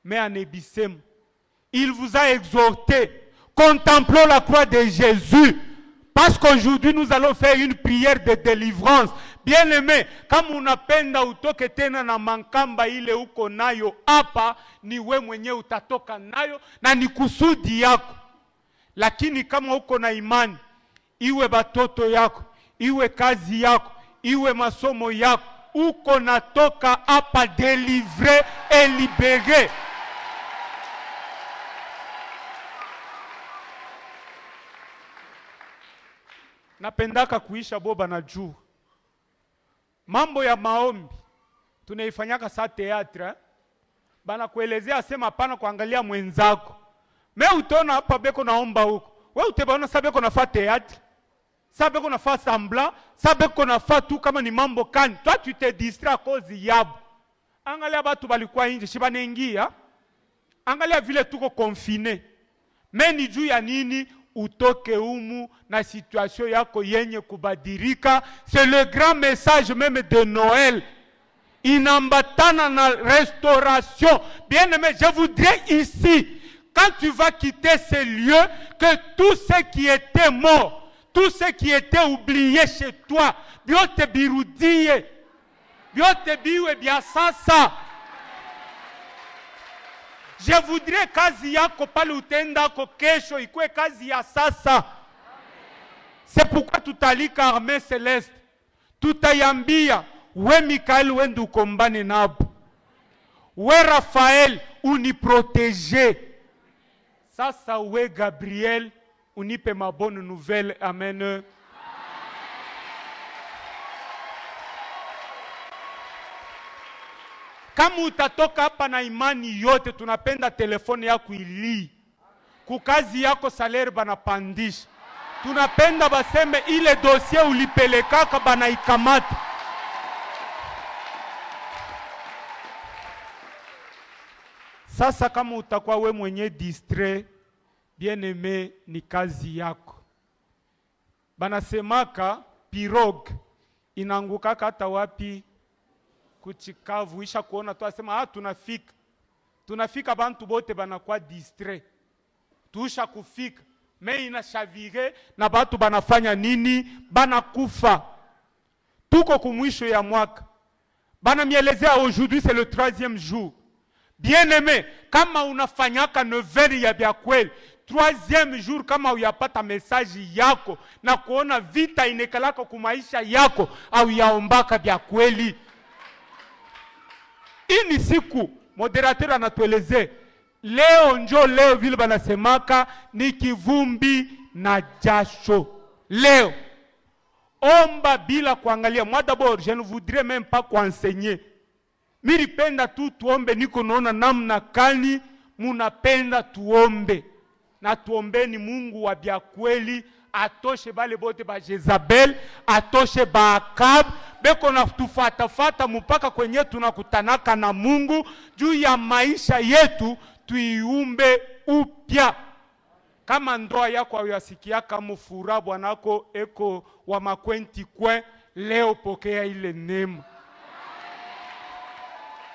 mais en Ebissem, il vous a exhorté, contemplons la croix de Jésus, parce qu'aujourd'hui nous allons faire une prière de délivrance. Bien aimé, kama unapenda utoke tena na mankamba ile uko nayo hapa, ni we mwenye utatoka nayo na ni kusudi yako. Lakini kama uko na imani, iwe batoto yako, iwe kazi yako, iwe masomo yako, uko natoka hapa délivré et libéré. Napendaka kuisha boba na juu. Mambo ya maombi tunaifanyaka saa teatre. Bana kuelezea sema pana kuangalia mwenzako. Me utaona hapa beko naomba huko. Wewe utaona sabeko nafaa teatre. Sabeko nafaa sambla, sabeko nafaa tu kama ni mambo kani. Toi tu te distrais à cause yabo. Angalia batu balikuwa nje shibanengia. Angalia vile tuko confiné. Me ni juu ya nini? Utoke humu na situation yako yenye kubadirika. C'est le grand message même de Noël. Inambatana na restauration. Bien aimé, je voudrais ici, quand tu vas quitter ces lieux, que tout ce qui était mort, tout ce qui était oublié chez toi, biote birudie, biote biwe biasasa. Je voudrais kazi yako pale utenda ko kesho ikue kazi ya sasa. C'est pourquoi tutalika armée céleste. Tutayambia we Mikael wende ukombane nabo. We Raphaël uniprotege. Sasa we Gabriel unipe ma bonne nouvelle. Amen. Kama utatoka hapa na imani yote, tunapenda telefoni yako ili. Kukazi yako salaire banapandisha. Tunapenda baseme ile dossier ulipelekaka banaikamata. Sasa kama utakuwa we mwenye distrait, bien aimé, ni kazi yako. Banasemaka pirogue inangukaka hata wapi? Kuchikavu. Isha kuona tu asema tunafika. Tunafika bantu bote banakuwa distrait. Tuisha kufika. Me inashavire na batu banafanya nini? Banakufa. Tuko kumwisho ya mwaka. Banamielezea aujourd'hui c'est le 3e jour. Bien aimé, kama unafanyaka 9h ya bya kweli, 3e jour kama uyapata message yako na kuona vita inekalaka kumaisha yako au yaombaka bya kweli. Ini siku moderateur anatueleze leo njo leo vile banasemaka ni kivumbi na jasho. Leo omba bila kuangalia. Moi d'abord je ne voudrais même pas kuenseigner. Milipenda tu tuombe, niko naona namna kani munapenda tuombe. Na tuombeni Mungu wa bya kweli atoshe bale bote ba Jezabel, atoshe ba Akab, beko na tufatafata mpaka kwenye tunakutanaka na Mungu juu ya maisha yetu tuiumbe upya. Kama ndoa yako uyasikia kama furaha bwanako eko wa makwenti kwe, leo pokea ile neema.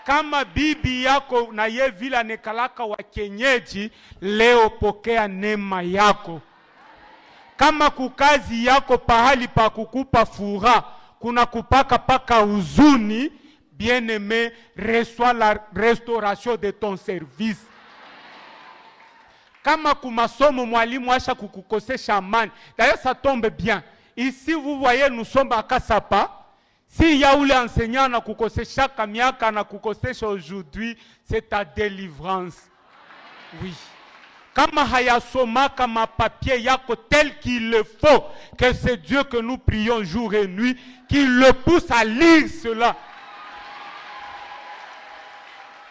Kama bibi yako na ye vila nekalaka wa kenyeji, leo pokea neema yako. Kama kukazi yako pahali pa kukupa furaha kuna kupaka paka huzuni, bien-aimé, reçois la restauration de ton service. Kama kumasomo mwalimu asha kukukosesha amani, d'ailleurs ça tombe bien. Ici vous voyez nous sommes à Kasapa. Si ya ule enseignant na kukosesha kamiaka na kukosesha aujourd'hui, c'est ta délivrance. Oui. Kama hayasoma kama papier yako tel qu'il le faut, que c'est Dieu que nous prions jour et nuit, qui le pousse à lire cela.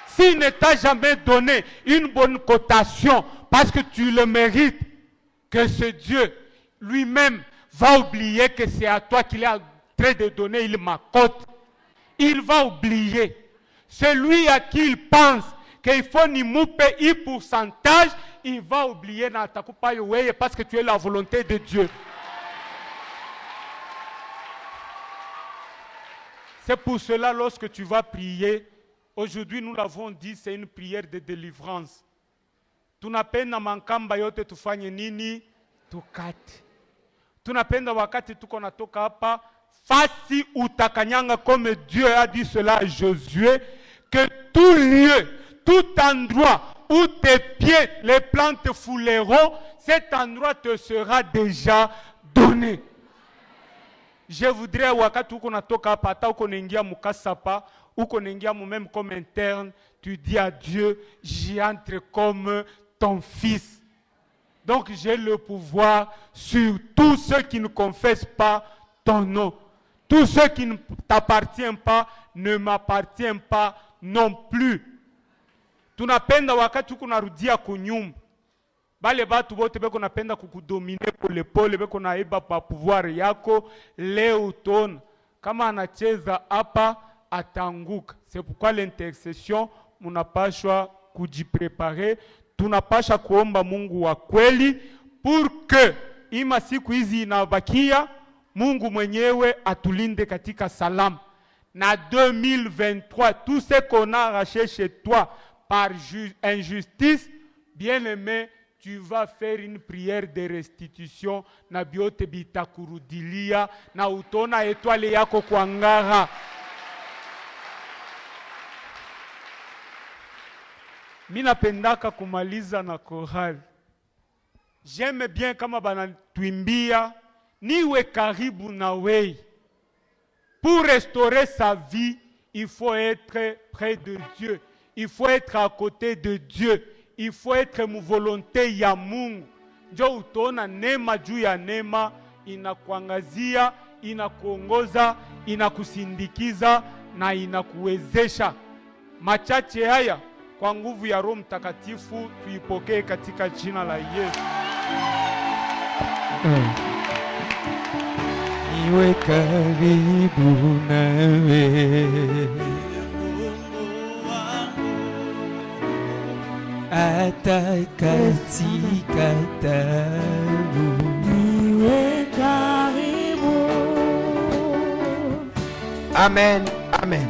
S'il ne t'a jamais donné une bonne cotation parce que tu le mérites, que ce Dieu lui-même va oublier que c'est à toi qu'il est en train de donner, il m'accote. Il va oublier. Celui à qui il pense qu'il faut ni mouper un pourcentage, il va oublier parce que tu es la volonté de Dieu. C'est pour cela, lorsque tu vas prier, aujourd'hui nous l'avons dit, c'est une prière de délivrance. Tunapenda mankamba yote tufanye nini? Tukate. Tunapenda wakati tuko natoka hapa, fasi utakanyanga comme Dieu a dit cela à Josué, que tout lieu, tout endroit où tes pieds, les plantes fouleront, cet endroit te sera déjà donné. Je voudrais wakati uko natoka hapa, hata uko nengia mukasapa, uko nengia même comme interne, tu dis à Dieu, j'y entre comme ton fils. Donc j'ai le pouvoir sur tous ceux qui ne confessent pas ton nom. Tous ceux qui ne t'appartiennent pas ne m'appartiennent pas non plus. Tunapenda wakati uko narudia kunyumba. Bale batu bote beko napenda kukudomine pole pole, beko naiba pa pouvoir yako, leo utona. Kama anacheza hapa atanguka. C'est pourquoi l'intercession munapashwa kujipreparer. Tunapasha kuomba Mungu wa kweli pour que ima siku hizi inabakia Mungu mwenyewe atulinde katika salam. Na 2023, tout ce qu'on a arraché chez toi par injustice, bien-aimé, tu vas faire une prière de restitution na biote bitakurudilia na utona étoile yako kuangara. Mina pendaka kumaliza na chorale. J'aime bien kama banatuimbia niwe karibu na wei. Pour restaurer sa vie, il faut être près de Dieu. Il faut être à côté de Dieu. Il faut être mu volonté ya Mungu. Njo utaona neema juu ya neema inakuangazia, inakuongoza, inakusindikiza na inakuwezesha. Machache haya kwa nguvu ya Roho Mtakatifu tuipokee katika jina la Yesu. Niwe karibu nawe, hata katika taabu. Niwe karibu. Amen, amen.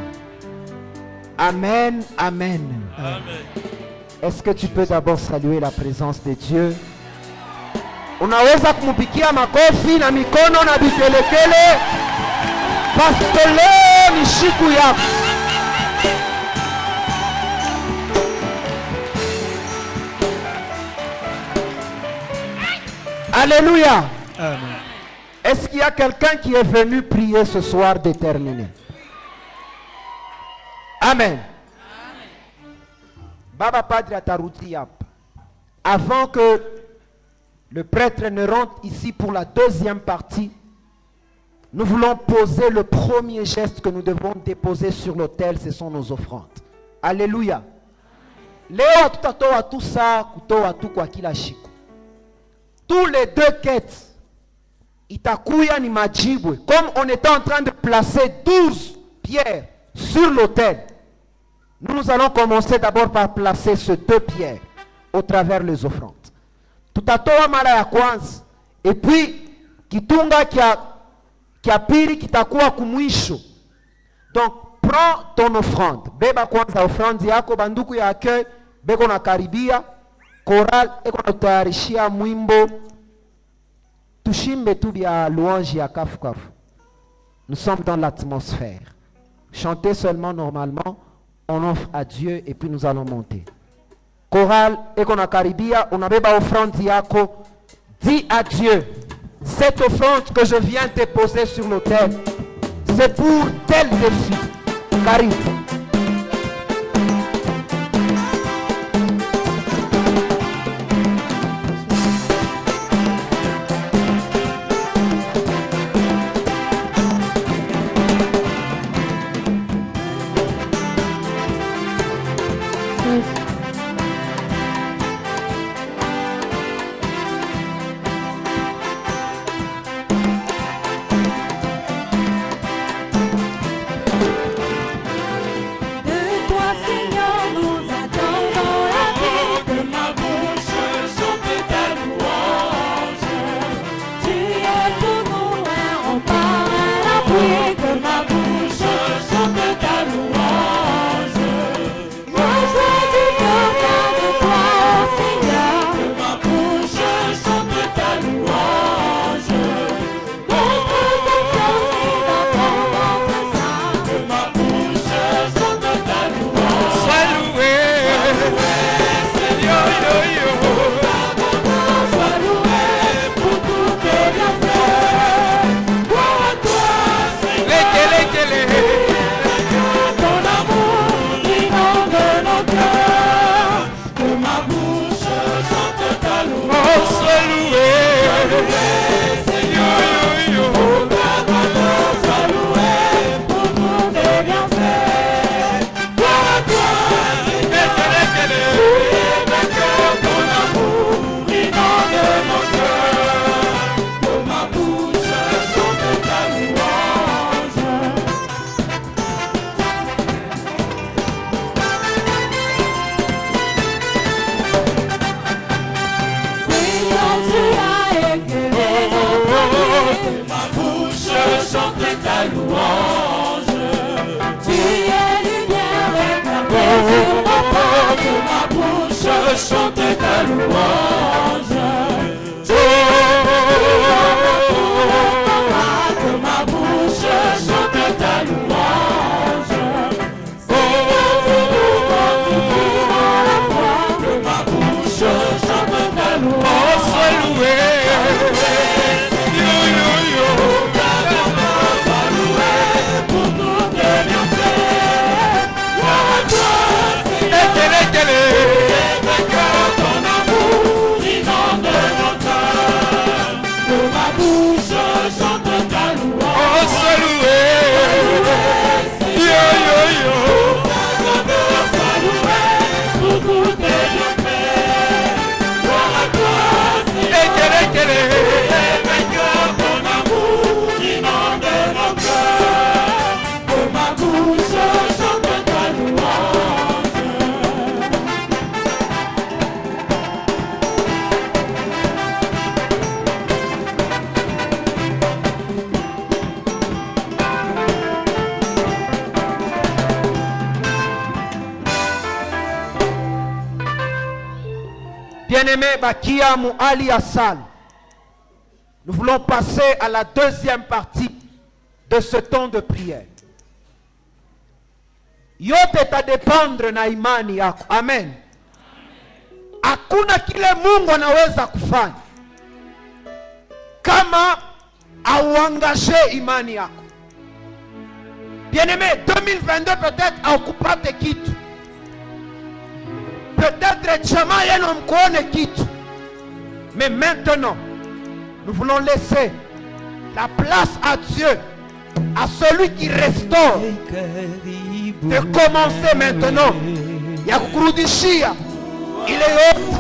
Amen, amen. Amen. Est-ce que tu peux d'abord saluer la présence de Dieu? Unaweza kumupikia makofi na mikono na vikelekele. Pastor leo ni siku yako. Alléluia. Amen. Est-ce qu'il y a quelqu'un qui est venu prier ce soir déterminé? Amen. Baba Padre atarudia hapa. Avant que le prêtre ne rentre ici pour la deuxième partie, nous voulons poser le premier geste que nous devons déposer sur l'autel, ce sont nos offrandes. Alléluia. Leo tutatoa tout ça, kutoa tout kwa kila siku. Tous les 2 quêtes itakuya ni majibwe. Comme on était en train de placer 12 pierres sur l'autel, nous allons commencer d'abord par placer ces 2 pierres au travers les offrandes. Tutatoa mara ya kwanza, et puis kitunga kia pili kitakuwa kumwisho. Donc prends ton offrande. Beba kwanza offrande yako, banduku ya accueil beko na karibia. Choral eko na tayarishia mwimbo tushimbe tu bia louange ya kafu kafu. Nous sommes dans l'atmosphère. Chantez seulement normalement, on offre à Dieu et puis nous allons monter. Choral eko na karibia, unabeba offrande yako, dis à Dieu, cette offrande que je viens te poser sur l'autel, c'est pour tel défi. Karibu. Chanter ta louange, que ma bouche chante ta louange, que ma bouche chante ta louange, sois loué, sois loué pour tous tes bienfaits, gloire à toi, Seigneur. Bien-aimé Bakia Mouali Assal, nous voulons passer à la deuxième partie de ce temps de prière. Yote ta dependre na imani yako. Amen. Hakuna kile Mungu anaweza kufanya kama auangaje imani yako. Bien-aimé, 2022 peut-être haukupate kitu. Peut-être chama yenu mkuone kitu. Mais maintenant, nous voulons laisser la place à Dieu, à celui qui restaure, de commencer maintenant. Ya kukurudishia ile yote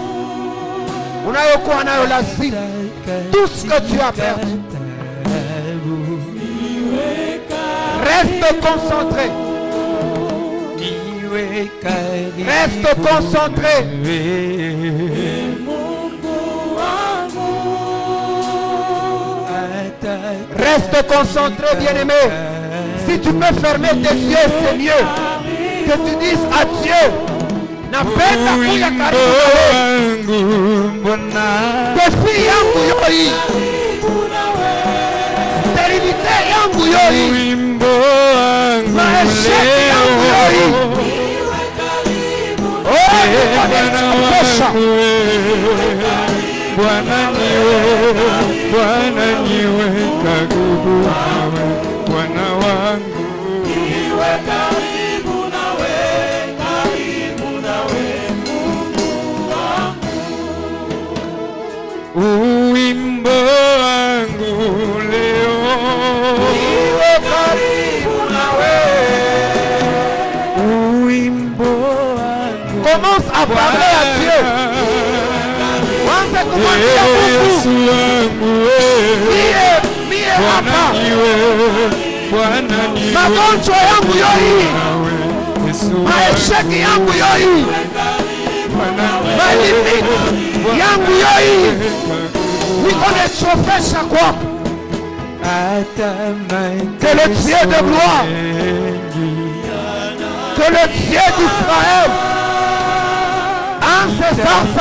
unayokuwa nayo lazima. Tout ce que tu as perdu, Reste concentré. Reste concentré. Reste concentré, bien-aimé. Si tu peux fermer tes yeux, c'est mieux. Que tu dises à Dieu. Napenda kuya karibu nawe. Defi yangu yoi. Sterilite yangu yoi. Maesheki yangu yoi. Bwana niwe karibu nawe, Bwana wangu. Niwe karibu nawe, Mungu wangu. Wimbo wangu leo. Niwe karibu nawe. Wimbo wangu. Commence à parler à Dieu. Yesu wangu mie hapa. Magonjwa yangu yoi. Maesheki yangu yoi. Malimiti yangu yoi. Nikonechofesha kwako. Que le Dieu de gloire, que le Dieu d'Israël, en ce sens,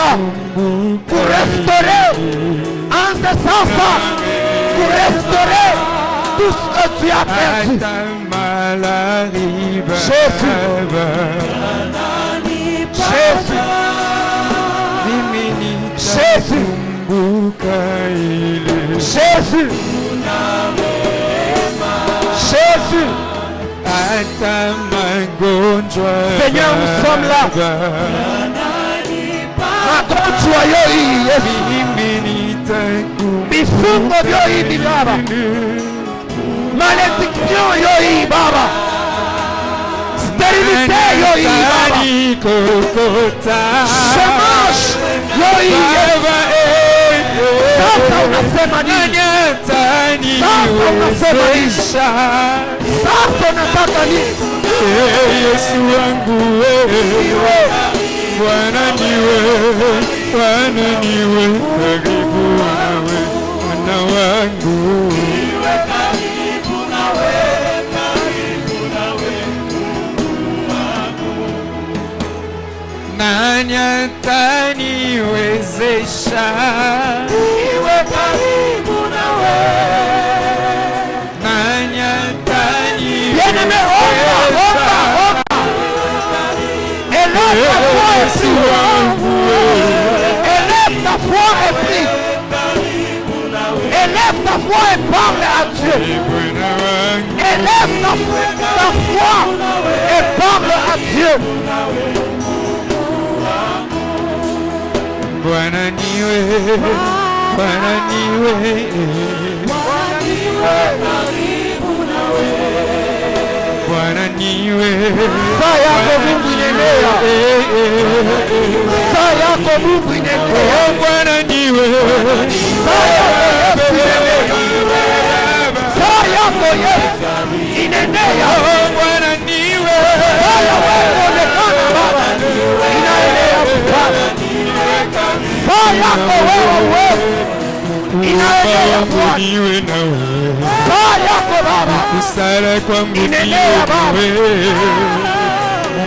pour restaurer, en ce sens, pour restaurer tout ce que tu as perdu. Jésus, Jésus, Jésus, Jésus. Seigneur, nous sommes là. Magonjwa yoi Yesu. Mifungo yoi Baba. Malédiction yoi Baba. Stérilité yoi Baba. Chômage yoi Yesu. Sasa unasema nini? Sasa unasema nini? Sasa unataka nini? Yesu wangu wewe, Bwana niwe karibu nawe, Bwana wangu. Niwe karibu nawe, Mungu wangu. Nani ataniwezesha? Niwe karibu nawe. Nani ataniwezesha? Élève ta foi et prie. Élève ta foi et parle à Dieu. Élève ta foi et parle à Dieu. Bwana niwe, Bwana niwe, Bwana niwe. Saa yako Mungu inaendelea. Saa yako Mungu inaendelea. Bwana niwe. Saa yako Yesu inaendelea. Saa yako Yesu inaendelea. Bwana niwe. Saa yako onekana Baba inaendelea Baba. Saa yako wewe inaendelea Bwana. Saa yako Baba kusala kwangu inaendelea Baba.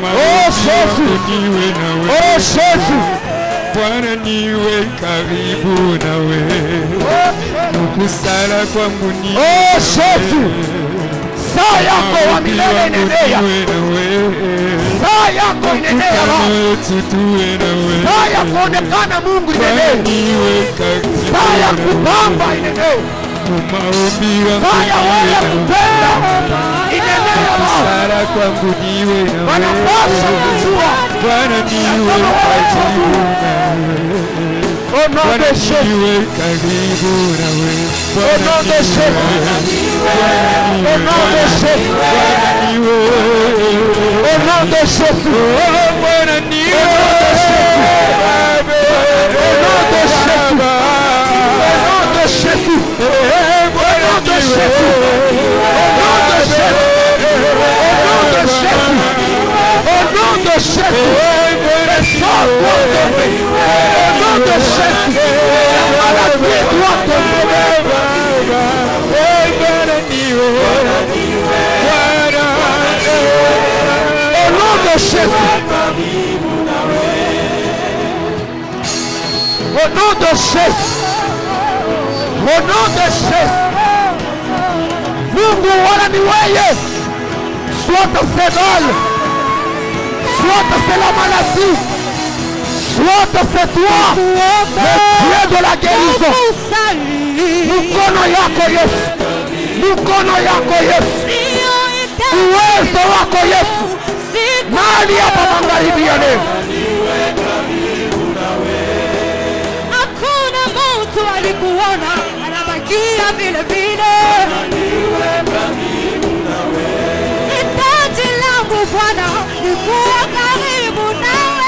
Oh Jésus, oh Jésus, Bwana niwe karibu nawe. Kusala kwangu niwe. Oh Jésus, saa yako wa milele inaendelea. Saa yako inaendelea Baba. Saa ya kuonekana Mungu inaendelea. Saa ya kupamba inaendelea. Saa ya wewe kupenda inaendelea Baba. Wanapaswa kujua Bwana niwe karibu nawe. Au nom de Jésus. Au nom de Jésus. Au nom de Jésus. Au nom de Jésus. Au nom de Jésus. Au nom de Jésus. Au nom de Jésus. Au nom de Jésus. Au nom de Jésus. Jésus, les choses doivent tomber. Au nom de Jésus, la maladie doit tomber. Au nom de Jésus. Au nom de Jésus. Au nom de Jésus. Mungu wananiweye. Soit c'est mal, soit c'est la maladie, soit c'est toi, le Dieu de la guérison. Mkono yako Yesu, mkono yako Yesu, uwezo wako Yesu, nani hapa magharibi ya leo? Hakuna mtu alikuona anabakia vile vile. Hitaji langu Bwana ni kuwa karibu nawe.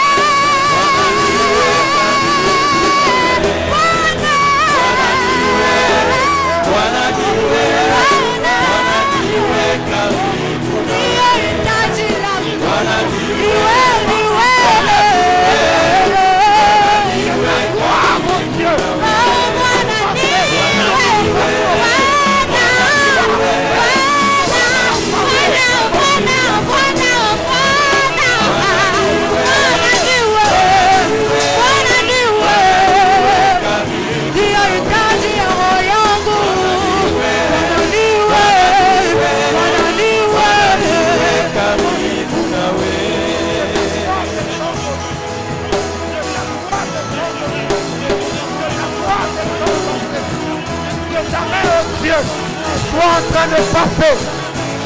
Sois en train de passer,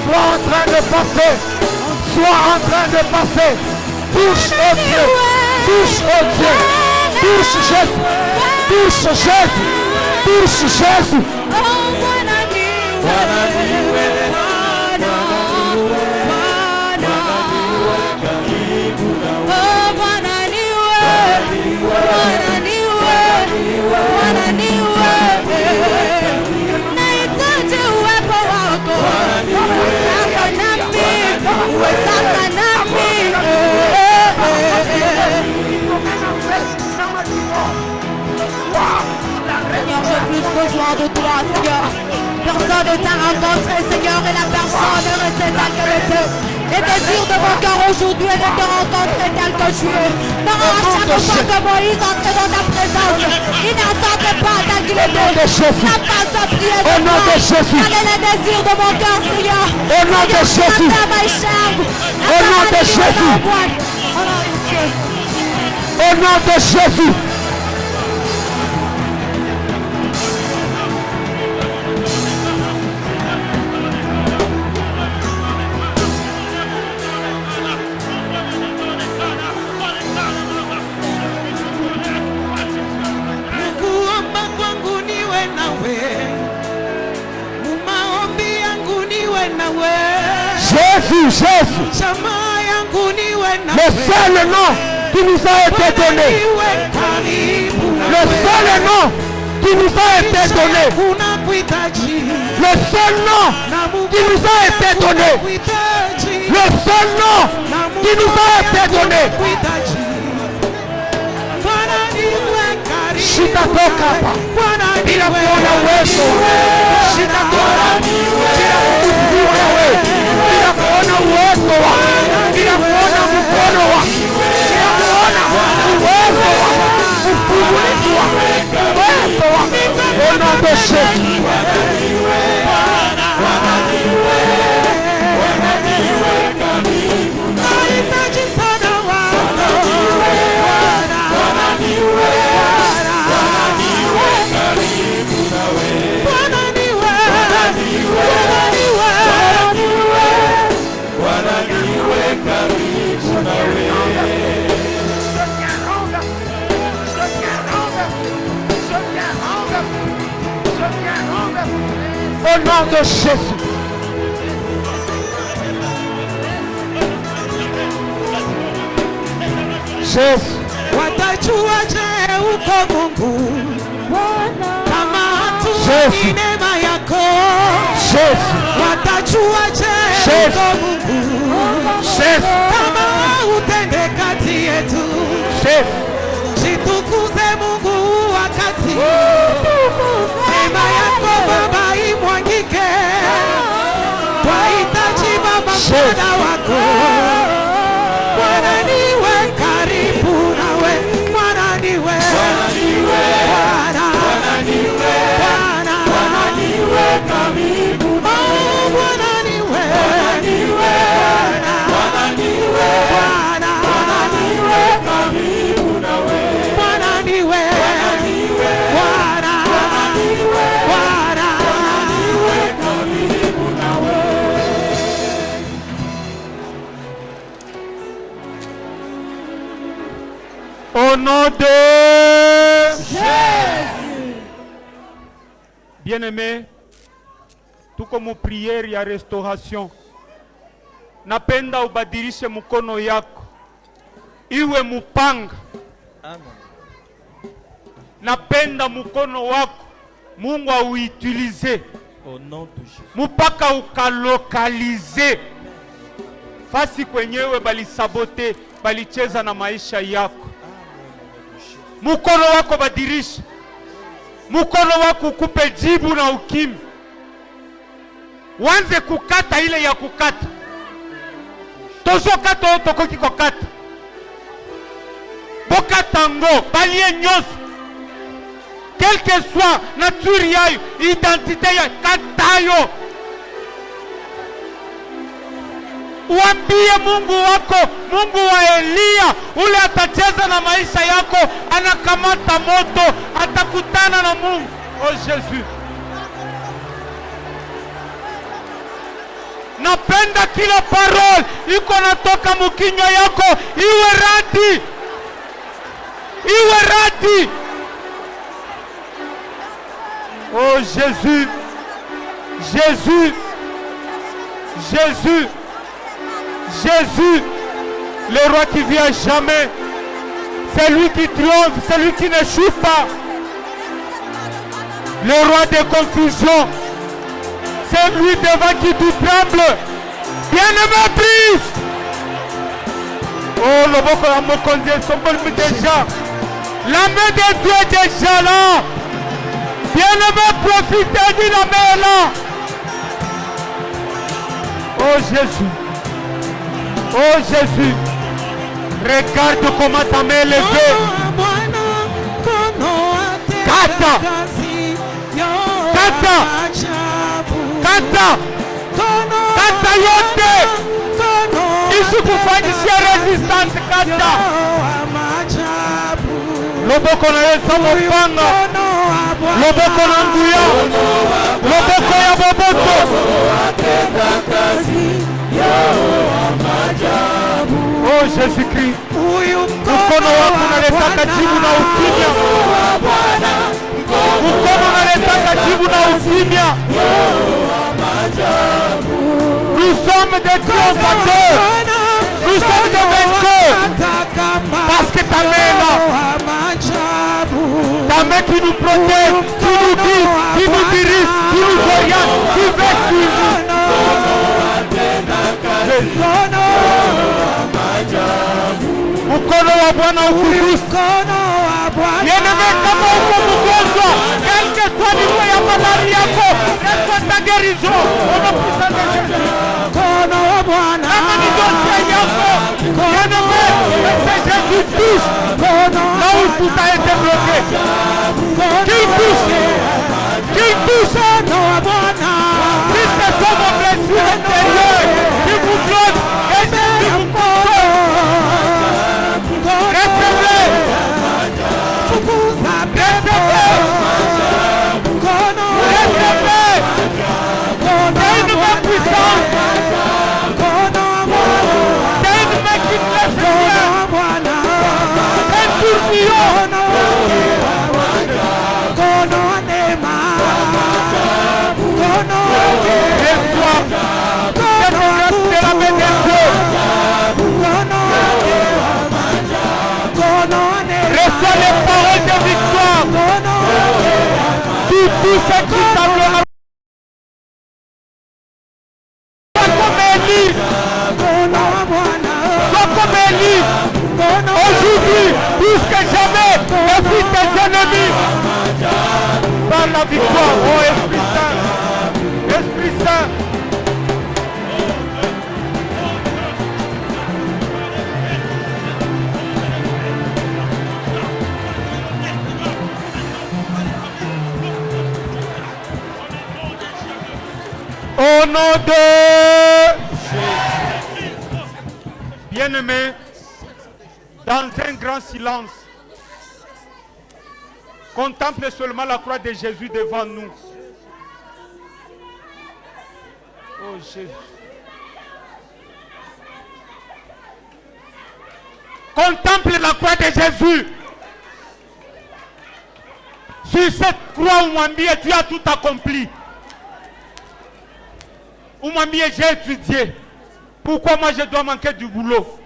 sois en train de passer, sois en train de passer. Touche au Dieu, touche au Dieu, touche Jésus, touche Jésus, touche Jésus. Seigneur, j'ai plus besoin de toi, Seigneur. Personne ne t'a rencontré, Seigneur, et la personne est restée telle qu'elle était. Les désirs de mon cœur aujourd'hui est de te rencontrer tel que tu es. Non, à chaque fois que Moïse entrait dans ta présence, il n'entendait pas tel qu'il était. Il n'a pas prié de Au nom de Jésus. Quel est le désir de mon cœur, Seigneur? Au nom de Jésus. Au nom de Jésus. Au nom de Jésus. Jésus, Jésus, le seul nom qui nous a été donné, le seul nom qui nous a été donné, le seul nom qui nous a été donné, le seul nom qui nous a été donné. Shitatoka hapa bila kuona uwezo, shitatoka bila kukuziwa wewe, bila kuona uwezo wako, bila kuona mkono wako, bila kuona uwezo wako, ufungulivu wako, uwezo wako. Au nom de Jésus. Au nom de Jésus. Jésus. Watajuaje uko Mungu kama hatujui neema yako? Watajuaje uko Mungu kama hutendeki? wetu. Jitukuze Mungu wakati neema yako Baba imwagike. Twahitaji Baba msaada wako. Bwana niwe karibu nawe. Bwana niwe. Bwana niwe. Bwana niwe. Bwana niwe karibu nawe. Bwana niwe. Bwana niwe. Bwana niwe. Bwana niwe karibu nawe. Bwana niwe. Bwana niwe. Bwana niwe. Bwana niwe karibu nawe. Au nom de Jésus. Bien-aimé, tuko mu priere ya restauration. Napenda ubadilishe mkono yako iwe mupanga. Napenda mkono wako Mungu auutilize mupaka ukalokalize fasi kwenyewe balisabote, balicheza na maisha yako. Mkono wako badilisha, mkono wako ukupe jibu na ukimya. Wanze kukata ile ya kukata. Tozo kata otoko kiko kata. Boka tango, balie nyoso. Quel que soit nature yayo, identité ya katayo. Uambie Mungu wako, Mungu wa Elia, ule atacheza na maisha yako, anakamata moto, atakutana na Mungu. Oh Jésus. Napenda kila parole iko natoka mukinywa yako iwe radi. Iwe radi. Oh Jésus. Jésus. Jésus. Jésus, le roi qui vient jamais, c'est lui qui triomphe, c'est lui qui n'échoue pas. Le roi des confusions, c'est lui devant qui tout tremble. Bien-aimé, prise. Oh, le boko à mon conduit, son bon déjà. La main de Dieu est déjà là. Bien-aimé, profitez de la main là. Oh Jésus. Oh Jésus, regarde comment ta main est levée. Kata. Kata. Kata. Kata yote. Ici kufanyishia resistance kata. Loboko na Yesu mopanga. Loboko na nguya. Loboko ya boboto. Oh Jésus-Christ, mkono wako unaleta jibu na ukimya. Mkono unaleta jibu na ukimya. Nous sommes des triomphateurs. Nous sommes des vainqueurs. Parce que ta main est là. Ta main qui nous protège, qui nous guide, qui nous dirige, qui nous oriente, qui veut suivre. Mkono wa Bwana ukugusa. Bien-aimé, kama uko mgonjwa, quel que soit niveau ya malari yako, reçois ta guérison. Au nom puissant de Jésus. Kama ni dossier yako, bien-aimé, laissez Jésus touche. Là où tout a été bloqué. Qu'il touche. Qu'il touche. Si ce sont vos blessures intérieures qui vous bloquent et qui vous contrôlent, recevez. C'est une main puissante. C'est une main qui ne laisse rien. C'est un tourbillon. Reçois cette grâce de la main de Dieu. Reçois les paroles de victoire. Tout ce qui semblera. Sois comme Élie. Sois comme Élie. Au nom de Jésus. Bien-aimés, dans un grand silence, contemple seulement la croix de Jésus devant nous. Oh Jésus. Contemple la croix de Jésus. Sur cette croix, Oumambie, tu as tout accompli. Oumambie, j'ai étudié. Pourquoi moi je dois manquer du boulot?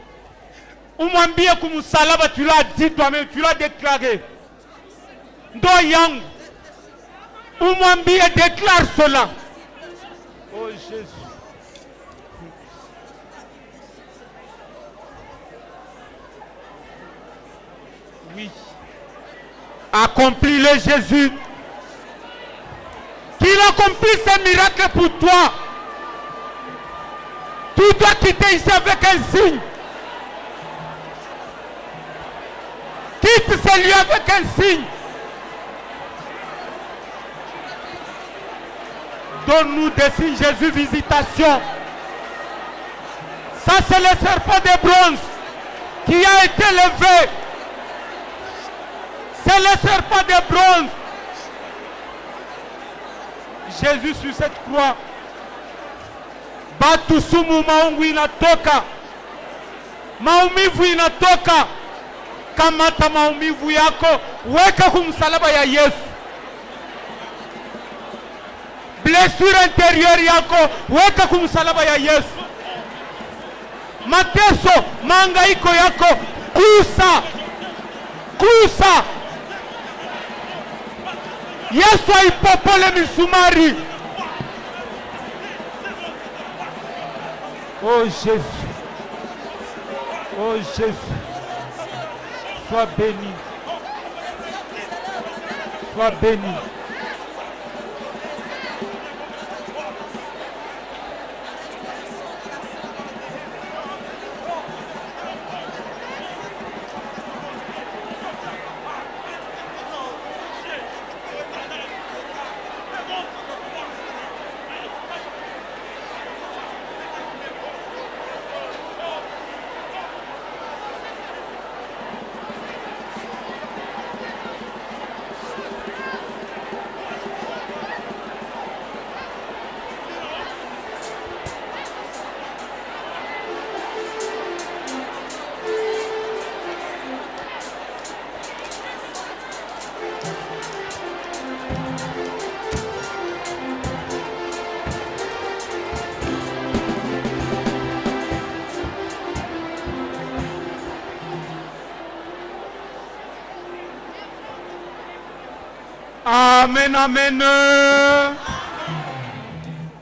Oumambie, comme Salaba, tu l'as dit toi-même, tu l'as déclaré. Doyang. Oumambie déclare cela. Oh Jésus. Oui. Accomplis-le, Jésus. Qu'il accomplisse ce miracle pour toi. Tu dois quitter ici avec un signe. Quitte ce lieu avec un signe. Donne-nous des signes, Jésus, visitation. Ça, c'est le serpent de bronze qui a été levé. C'est le serpent de bronze. Jésus sur cette croix. Batusumu maungu inatoka. Maumivu inatoka. Kamata maumivu yako. Weka kumsalaba ya Yesu. Blessure intérieure yako. Weka kumsalaba ya Yesu. Mateso, mangaiko yako. Kusa. Kusa. Yesu aipopole misumari. Oh Jésus. Oh Jésus. Sois béni. Sois béni. Amen, amen.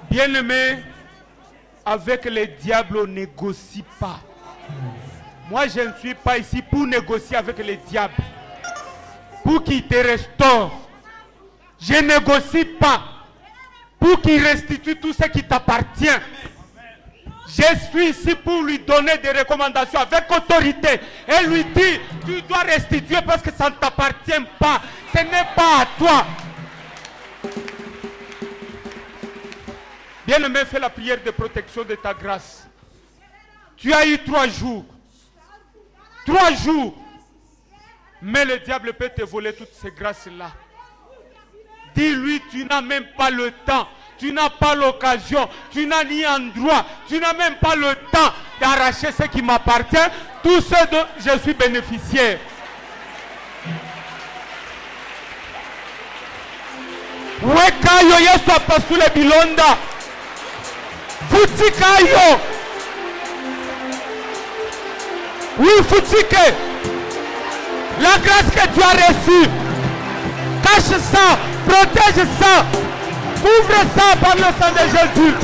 Bien-aimé, avec les diables, on ne négocie pas. Moi, je ne suis pas ici pour négocier avec les diables, pour qu'ils te restaurent. Je ne négocie pas pour qu'il restitue tout ce qui t'appartient. Je suis ici pour lui donner des recommandations avec autorité et lui dire, tu dois restituer parce que ça ne t'appartient pas. Ce n'est pas à toi. Bien-aimé, fais la prière de protection de ta grâce. Tu as eu 3 jours. 3 jours. Mais le diable peut te voler toutes ces grâces-là. Dis-lui, tu n'as même pas le temps. Tu n'as pas l'occasion. Tu n'as ni endroit. Tu n'as même pas le temps d'arracher ce qui m'appartient. Tout ce dont je suis bénéficiaire. Wekayo Yesu apasule bilonda. Futikayo. Oui, futike. La grâce que tu as reçue. Cache ça. Protège ça. Couvre ça par le sang de Jésus.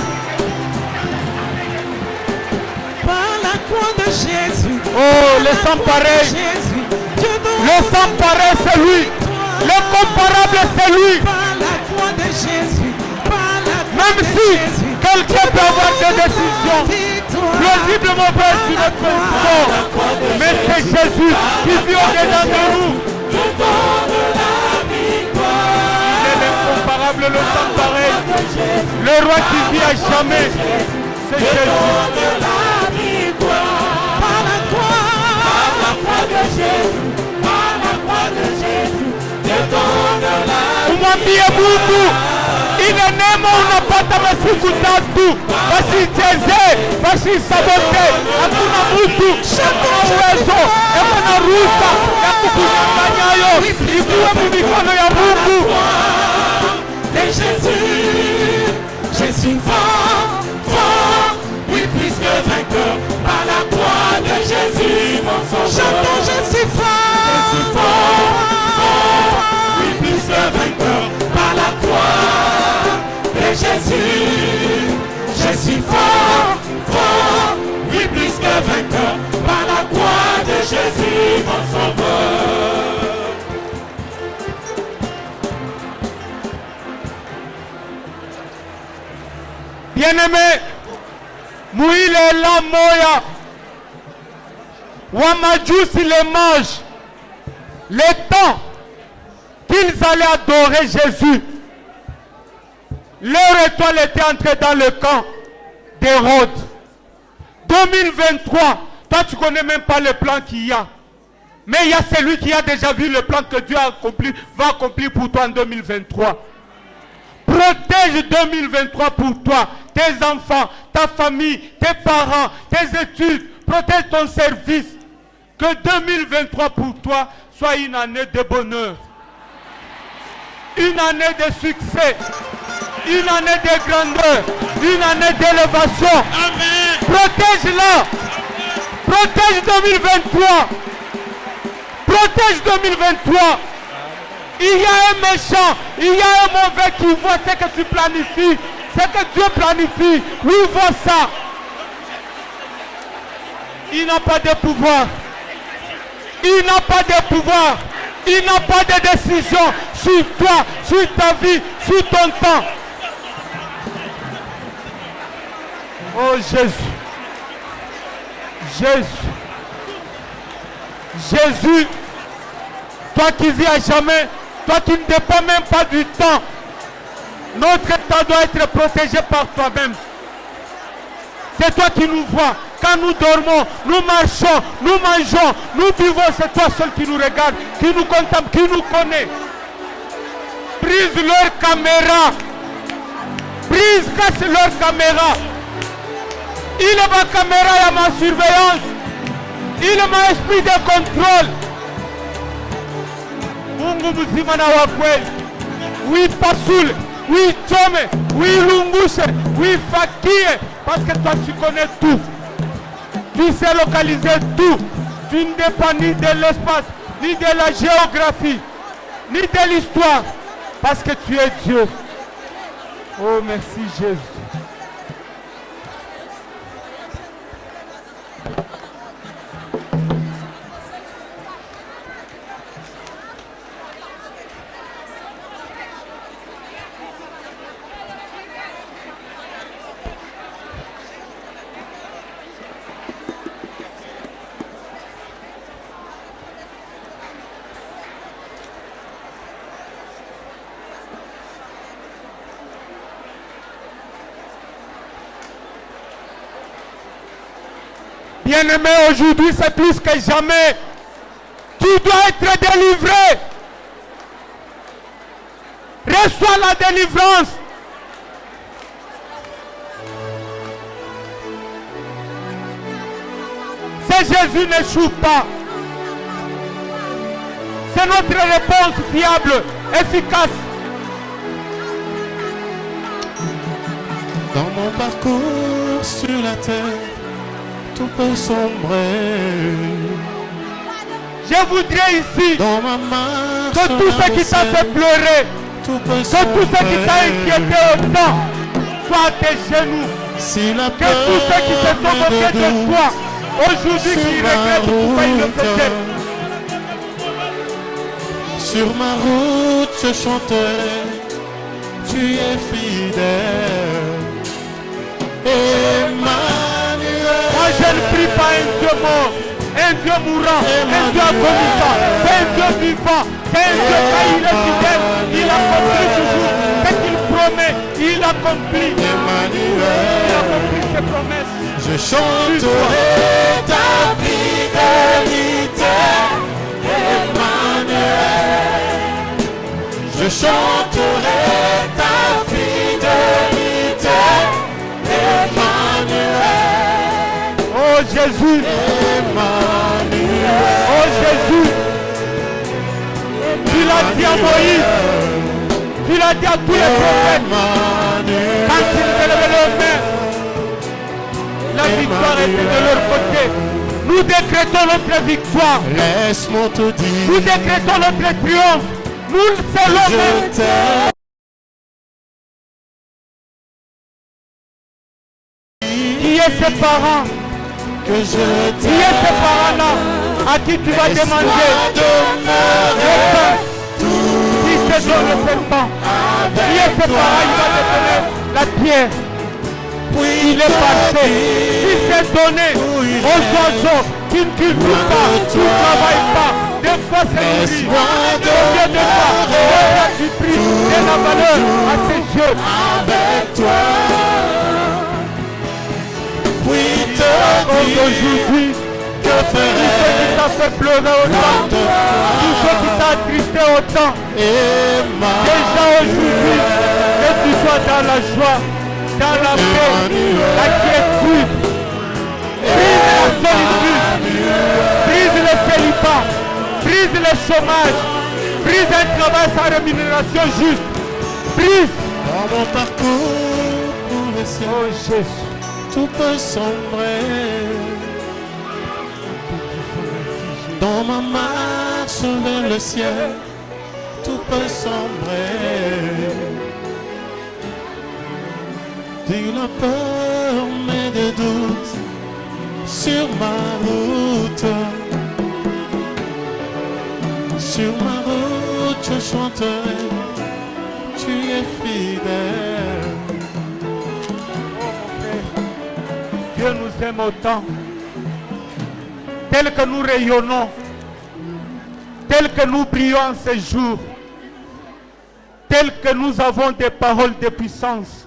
Par la croix de Jésus. Oh, le sang pareil. Le sang pareil, c'est lui. L'incomparable, c'est lui. Même si quelqu'un peut avoir des décisions plausiblement basées sur notre corps, mais c'est Jésus qui vit au-dedans de nous. Il est l'incomparable, le sang pareil, le roi qui vit à jamais. C'est Jésus. La victoire par la croix de Jésus, par la croix de Jésus, te donne la Umwambie Mungu ile neema unapata masiku tatu, basicheze, basisabote. Hakuna mtu ana uwezo na ruhusa ya kukunyang'anyayo, ikuwe mikono ya Mungu. de Jésus, je suis fort, fort, oui plus que vainqueur, par la croix de Jésus, mon sauveur. Chantons, je suis fort, fort, oui plus que vainqueur, par la croix de Jésus. Je suis fort, fort, oui plus que vainqueur, par la croix de Jésus, mon sauveur. Bien-aimé, muile la moya wa majusi les mages, le temps qu'ils allaient adorer Jésus, leur étoile était entrée dans le camp d'Hérode. 2023, toi tu connais même pas le plan qu'il y a, mais il y a celui qui a déjà vu le plan que Dieu a accompli, va accomplir pour toi en 2023. Protège 2023 pour toi, tes enfants, ta famille, tes parents, tes études. Protège ton service. Que 2023 pour toi soit une année de bonheur. Une année de succès. Une année de grandeur. Une année d'élévation. Amen. Protège-la. Protège 2023. Protège 2023. Il y a un méchant, il y a un mauvais qui voit ce que tu planifies, ce que Dieu planifie. Lui voit ça. Il n'a pas de pouvoir. Il n'a pas de pouvoir. Il n'a pas de décision sur toi, sur ta vie, sur ton temps. Oh Jésus. Jésus. Jésus. Toi qui vis à jamais. Toi qui ne dépends même pas du temps, notre temps doit être protégé par toi-même. C'est toi qui nous vois. Quand nous dormons, nous marchons, nous mangeons, nous vivons, c'est toi seul qui nous regarde, qui nous contemple, qui nous connaît. Brise leur caméra. Brise, casse leur caméra. Il est ma caméra et ma surveillance. Il est mon esprit de contrôle. Mungu mzima na wa kweli, uipasule, uichome, uilungushe, uifakie, parce que toi tu connais tout. Tu sais localiser tout. Tu ne dépends ni de l'espace, ni de la géographie, ni de l'histoire, parce que tu es Dieu. Oh merci Jésus. Bien-aimé, aujourd'hui c'est plus que jamais. Tu dois être délivré. Reçois la délivrance. Si Jésus n'échoue pas, c'est notre réponse fiable, efficace. Dans mon parcours sur la terre, tout peut sombrer. Je voudrais ici Dans ma marche, que tout ce qui t'a fait pleurer, tout peut que tout ce qui t'a inquiété autant, soit à tes genoux. Si la Que tous ceux qui se sont moqués de toi, aujourd'hui qui regrettent pourquoi ils le faisaient. Sur ma route, je chantais, tu es fidèle. Emmanuel. Moi je ne prie pas un Dieu mort, un Dieu mourant, un Dieu agonissant. C'est un Dieu vivant, c'est un Dieu quand il est fidèle, il accomplit toujours ce qu'il promet, il accomplit. Il accomplit ses promesses. Je chanterai ta fidélité, Emmanuel. Je chanterai ta fidélité, Emmanuel. Oh Jésus, Emmanuel. oh Jésus, tu l'as dit à Moïse, tu l'as dit à tous les prophètes, quand ils élevaient leurs mains, la victoire était de leur côté. Nous décrétons notre victoire. Laisse-moi te dire, Nous décrétons notre triomphe. Nous c'est je l'homme t'aime. qui est ses parents, Que je qui est t'aime. ces parents-là à qui tu vas demander le pain, qui te donne le serpent. Qui est ses parents, il va te donner la pierre. Il est parfait. Il s'est donné aux oiseaux qui ne cultivent pas, qui ne travaillent pas. Des fois c'est nourri. Au lieu de ça, tu pries de la valeur à ses yeux. Avec toi, puis te Comme dire aujourd'hui, que tout ce qui ferai t'a fait pleurer autant, tout ce qui t'a attristé autant, déjà aujourd'hui, que tu sois dans la joie, dans la paix, la quiétude, brise la solitude, brise le célibat, brise le chômage, brise un travail sans rémunération juste, brise. dans mon parcours pour le ciel. Oh Jésus, Tout peut sombrer dans ma marche vers le ciel. Tout peut sombrer. Tu la peur, mais des doutes sur ma route. Sur ma route, je chanterai. Tu es fidèle. Dieu nous aime autant, tel que nous rayonnons, tel que nous brillons en ces jours, tel que nous avons des paroles de puissance,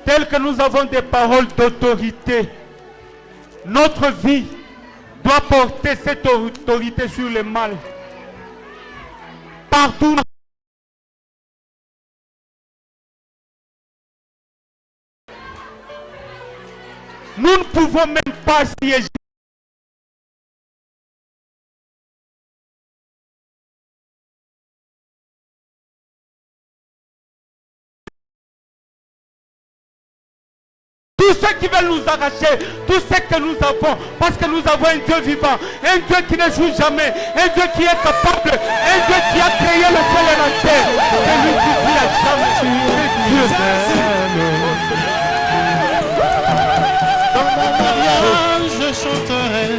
tel que nous avons des paroles d'autorité. Notre vie doit porter cette autorité sur le mal. Partout. Nous ne pouvons même pas siéger. Tous ceux qui veulent nous arracher, tout ce que nous avons, parce que nous avons un Dieu vivant, un Dieu qui ne joue jamais, un Dieu qui est capable, un Dieu qui a créé le ciel et la terre. C'est lui qui dit à jamais, c'est Dieu. Dans mon mariage, je chanterai.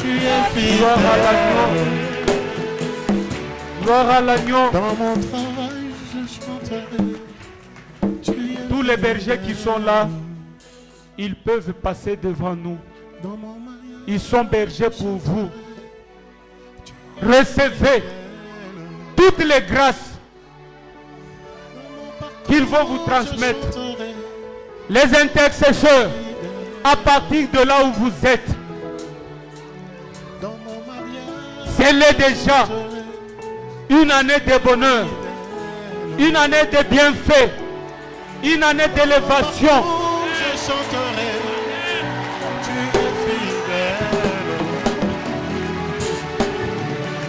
Tu es Gloire à fidèle. l'agneau. Gloire à l'agneau. Dans mon travail, je chanterai. Tu es Tous les bergers qui sont là, ils peuvent passer devant nous. dans mon mariage. Ils sont bergers pour vous. Recevez toutes les grâces qu'ils vont vous transmettre. Les intercesseurs, à partir de là où vous êtes, Dans mon mariage, c'est déjà une année de bonheur, une année de bienfait, une année d'élévation. je chanterai. Tu es fidèle.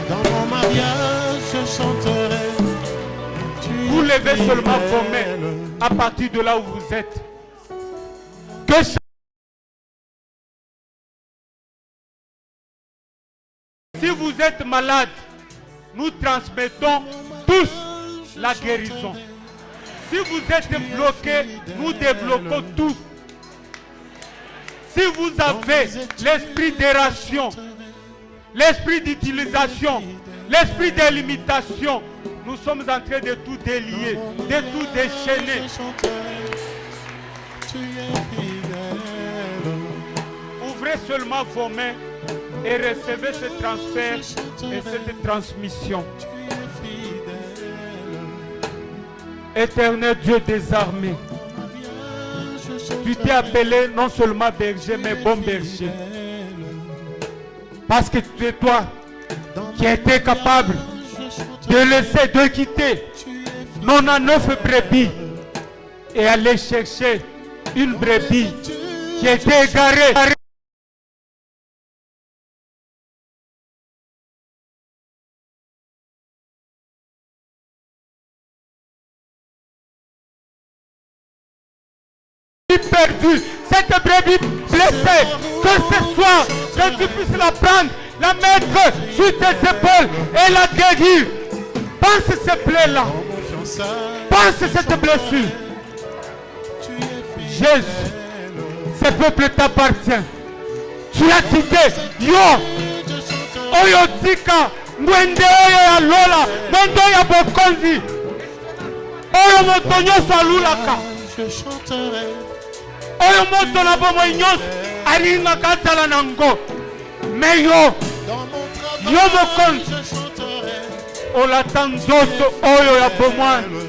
Dans mon mariage, je chanterai. Tu Vous es levez seulement vos fidèle. mains à partir de là où vous êtes. Que si vous êtes malade, nous transmettons tous la guérison. Si vous êtes bloqué, nous débloquons tout. Si vous avez l'esprit d'ération, l'esprit d'utilisation, l'esprit de limitation, nous sommes en train de tout délier, de tout déchaîner. Je chanterai. Tu es fidèle. Ouvrez seulement vos mains et recevez ce transfert et cette transmission. Tu es fidèle. Éternel Dieu des armées, tu t'es appelé non seulement berger, mais bon berger. Parce que tu es toi qui as été capable de laisser, de quitter 99 brebis et aller chercher une brebis qui était égarée. Perdu, cette brebis blessée, que ce soir, que tu puisses la prendre, la mettre sur tes épaules et la guérir. Pense ces plaies-là, pense cette blessure. Jésus, ce peuple t'appartient. Tu l'as quitté. Yo, oyo tika, mwende oyo ya lola, mwende oyo ya bokonzi, oyo motonyo salulaka. Je chanterai. Oyo moto na bomo nyos alinga katala nango. Mais yo, yo mokonzi, olata nzoto oyo ya bomwana.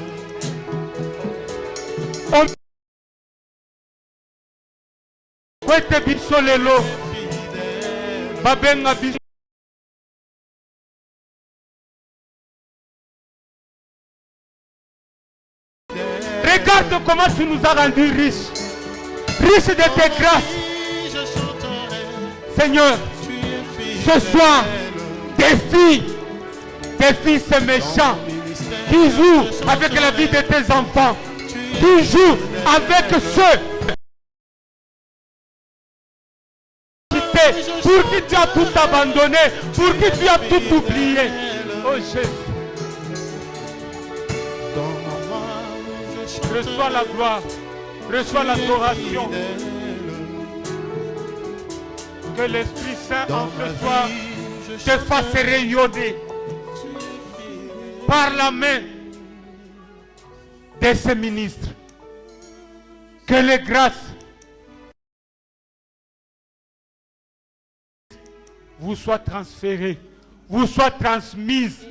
Kwete biso lelo babenga biso. Regarde comment tu nous as rendus riches, riches de tes grâces. Seigneur, ce soir, tes filles c'est méchant, qui jouent avec la vie de tes enfants, qui jouent avec ceux pour qui tu as tout abandonné, pour qui tu as tout oublié. Oh Jésus, reçois la gloire, reçois l'adoration. Que l'Esprit Saint en ce soir te fasse rayonner par la main de ces ministres. Que les grâces vous soient transférées, vous soient transmises.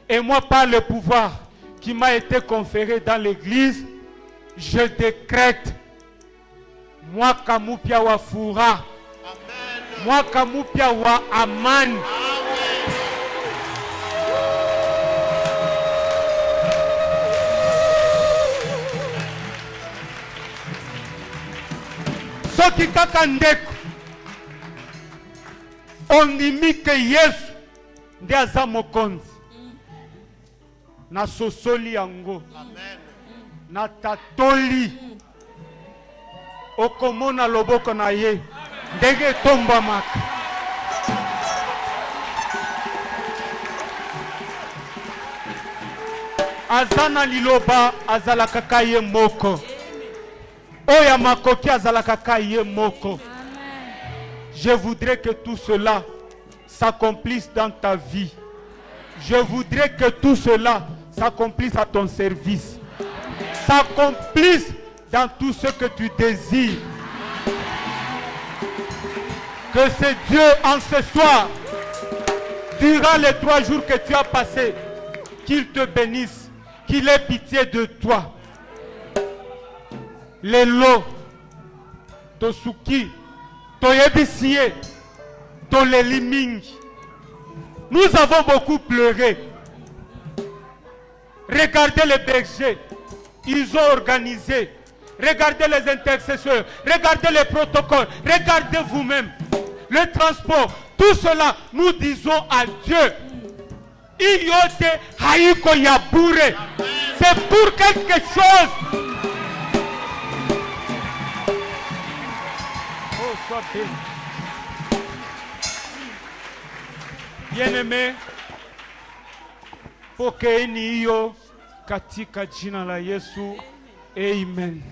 Et moi, par le pouvoir qui m'a été conféré dans l'église, je décrète moi Kamupia wa Fura, moi Kamupia wa Aman. Soki kaka ndeko ondimi ke Yesu nde aza mokonzi na sosoli yango na tatoli okomona loboko na ye ndenge tombamaka. Azana liloba azalaka ka ye moko, oya makoki azalaka ka ye moko. Je voudrais que tout cela s'accomplisse dans ta vie. Je voudrais que tout cela s'accomplisse à ton service. S'accomplisse dans tout ce que tu désires. Que c'est Dieu en ce soir, durant les 3 jours que tu as passés, qu'il te bénisse, qu'il ait pitié de toi. Les lots, Tosuki, Toyebisie, Toleliming. Nous avons beaucoup pleuré. Regardez les bergers, ils ont organisé. Regardez les intercesseurs, regardez les protocoles, regardez vous-même. Le transport, tout cela, nous disons à Dieu. Iyote haiko yabure. C'est pour quelque chose. Oh, sois béni. Bien-aimé, pokeeni hiyo katika jina la Yesu. Amen.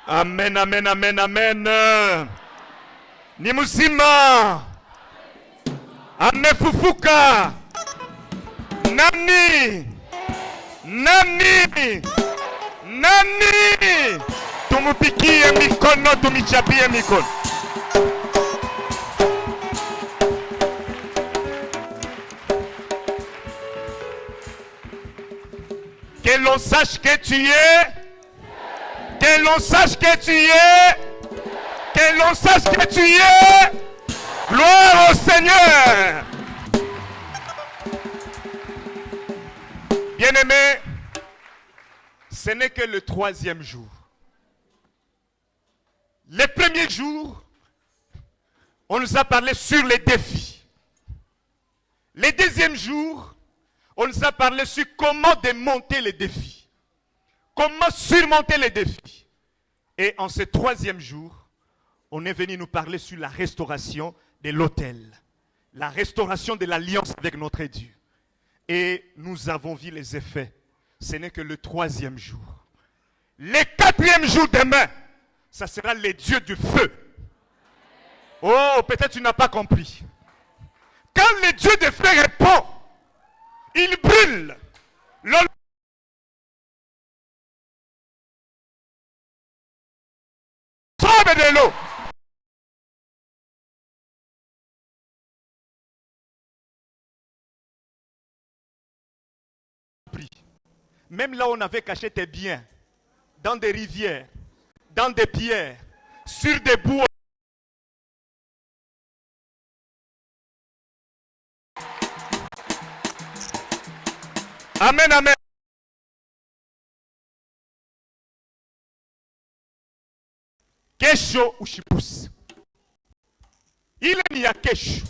Amen, amen, amen, amen. Ni mzima. Amefufuka. Nani. Nani. Nani. Tumupikie mikono, tumichapie mikono. Que l'on sache que tu es. Que l'on sache que tu es. Que l'on sache que tu es. Gloire au Seigneur. Bien-aimés, ce n'est que le 3e jour. Les premiers jours, on nous a parlé sur les défis. Les 2e jours, on nous a parlé sur comment démonter les défis. Comment surmonter les défis. Et en ce 3e jour, on est venu nous parler sur la restauration de l'autel. La restauration de l'alliance avec notre Dieu. Et nous avons vu les effets. Ce n'est que le 3e jour. Le 4e jour demain, ça sera les dieux du feu. Oh, peut-être tu n'as pas compris. Quand le Dieu de feu répond, il brûle. Sauve de l'eau. Même là où on avait caché tes biens, dans des rivières, dans des pierres, sur des bois. Amen, amen. Kesho ushipus. Il n'y a kesho.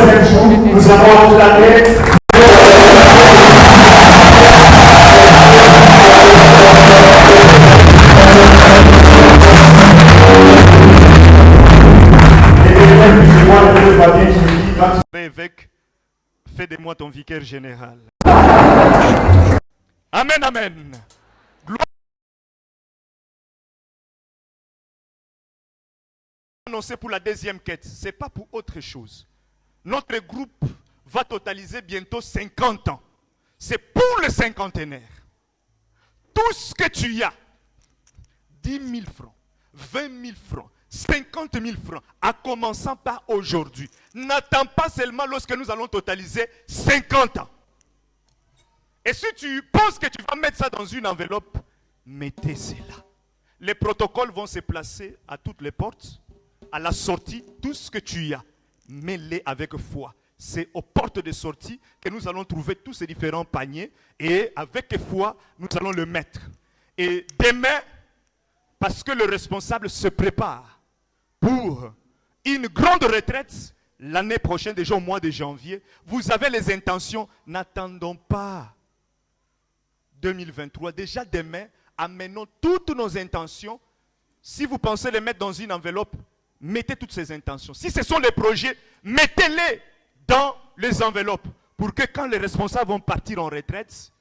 Nous avons acclamé. Évêque, fais de moi ton vicaire général. Amen, amen. annoncé pour la deuxième quête, ce n'est pas pour autre chose. Notre groupe va totaliser bientôt 50 ans. C'est pour le cinquantenaire. Tout ce que tu as, 10 000 francs, 20 000 francs, 50 000 francs, en commençant par aujourd'hui. N'attends pas seulement lorsque nous allons totaliser 50 ans. Et si tu penses que tu vas mettre ça dans une enveloppe, mettez cela. Les protocoles vont se placer à toutes les portes. À la sortie, tout ce que tu as, mets-les avec foi. C'est aux portes de sortie que nous allons trouver tous ces différents paniers. Et avec foi, nous allons le mettre. Et demain, parce que le responsable se prépare pour une grande retraite, l'année prochaine, déjà au mois de janvier, vous avez les intentions, n'attendons pas 2023. Déjà demain, amenons toutes nos intentions. Si vous pensez les mettre dans une enveloppe, mettez toutes ces intentions. Si ce sont les projets, mettez-les dans les enveloppes pour que quand les responsables vont partir en retraite,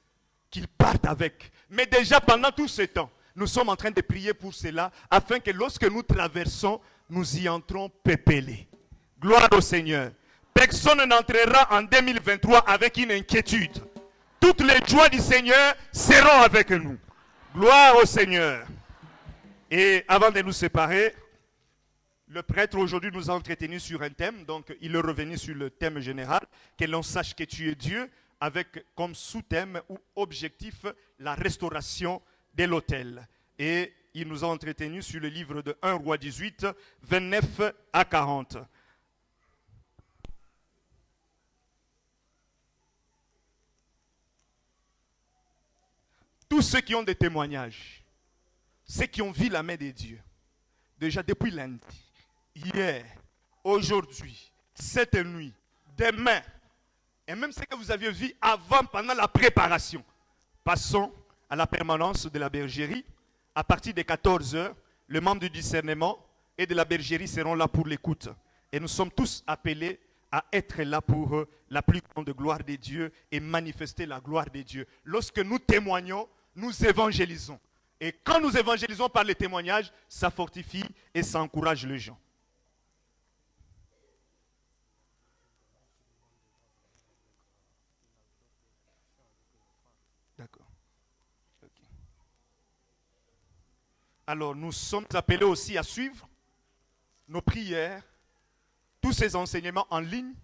qu'ils partent avec. Mais déjà pendant tout ce temps, nous sommes en train de prier pour cela afin que lorsque nous traversons, nous y entrons pépélés. Gloire au Seigneur. Personne n'entrera en 2023 avec une inquiétude. Toutes les joies du Seigneur seront avec nous. Gloire au Seigneur. Et avant de nous séparer, le prêtre aujourd'hui nous a entretenus sur un thème, donc il est revenu sur le thème général, que l'on sache que tu es Dieu, avec comme sous-thème ou objectif la restauration de l'autel. Et il nous a entretenus sur le livre de 1 Roi 18, 29 à 40. Tous ceux qui ont des témoignages, ceux qui ont vu la main de Dieu, déjà depuis lundi, hier, aujourd'hui, cette nuit, demain, et même ce que vous aviez vu avant, pendant la préparation. Passons à la permanence de la bergerie. À partir de 14 heures, les membres du discernement et de la bergerie seront là pour l'écoute. Et nous sommes tous appelés à être là pour la plus grande gloire de Dieu et manifester la gloire de Dieu. Lorsque nous témoignons, nous évangélisons. Et quand nous évangélisons par les témoignages, ça fortifie et ça encourage les gens. D'accord. Okay. Alors, nous sommes appelés aussi à suivre nos prières, tous ces enseignements en ligne,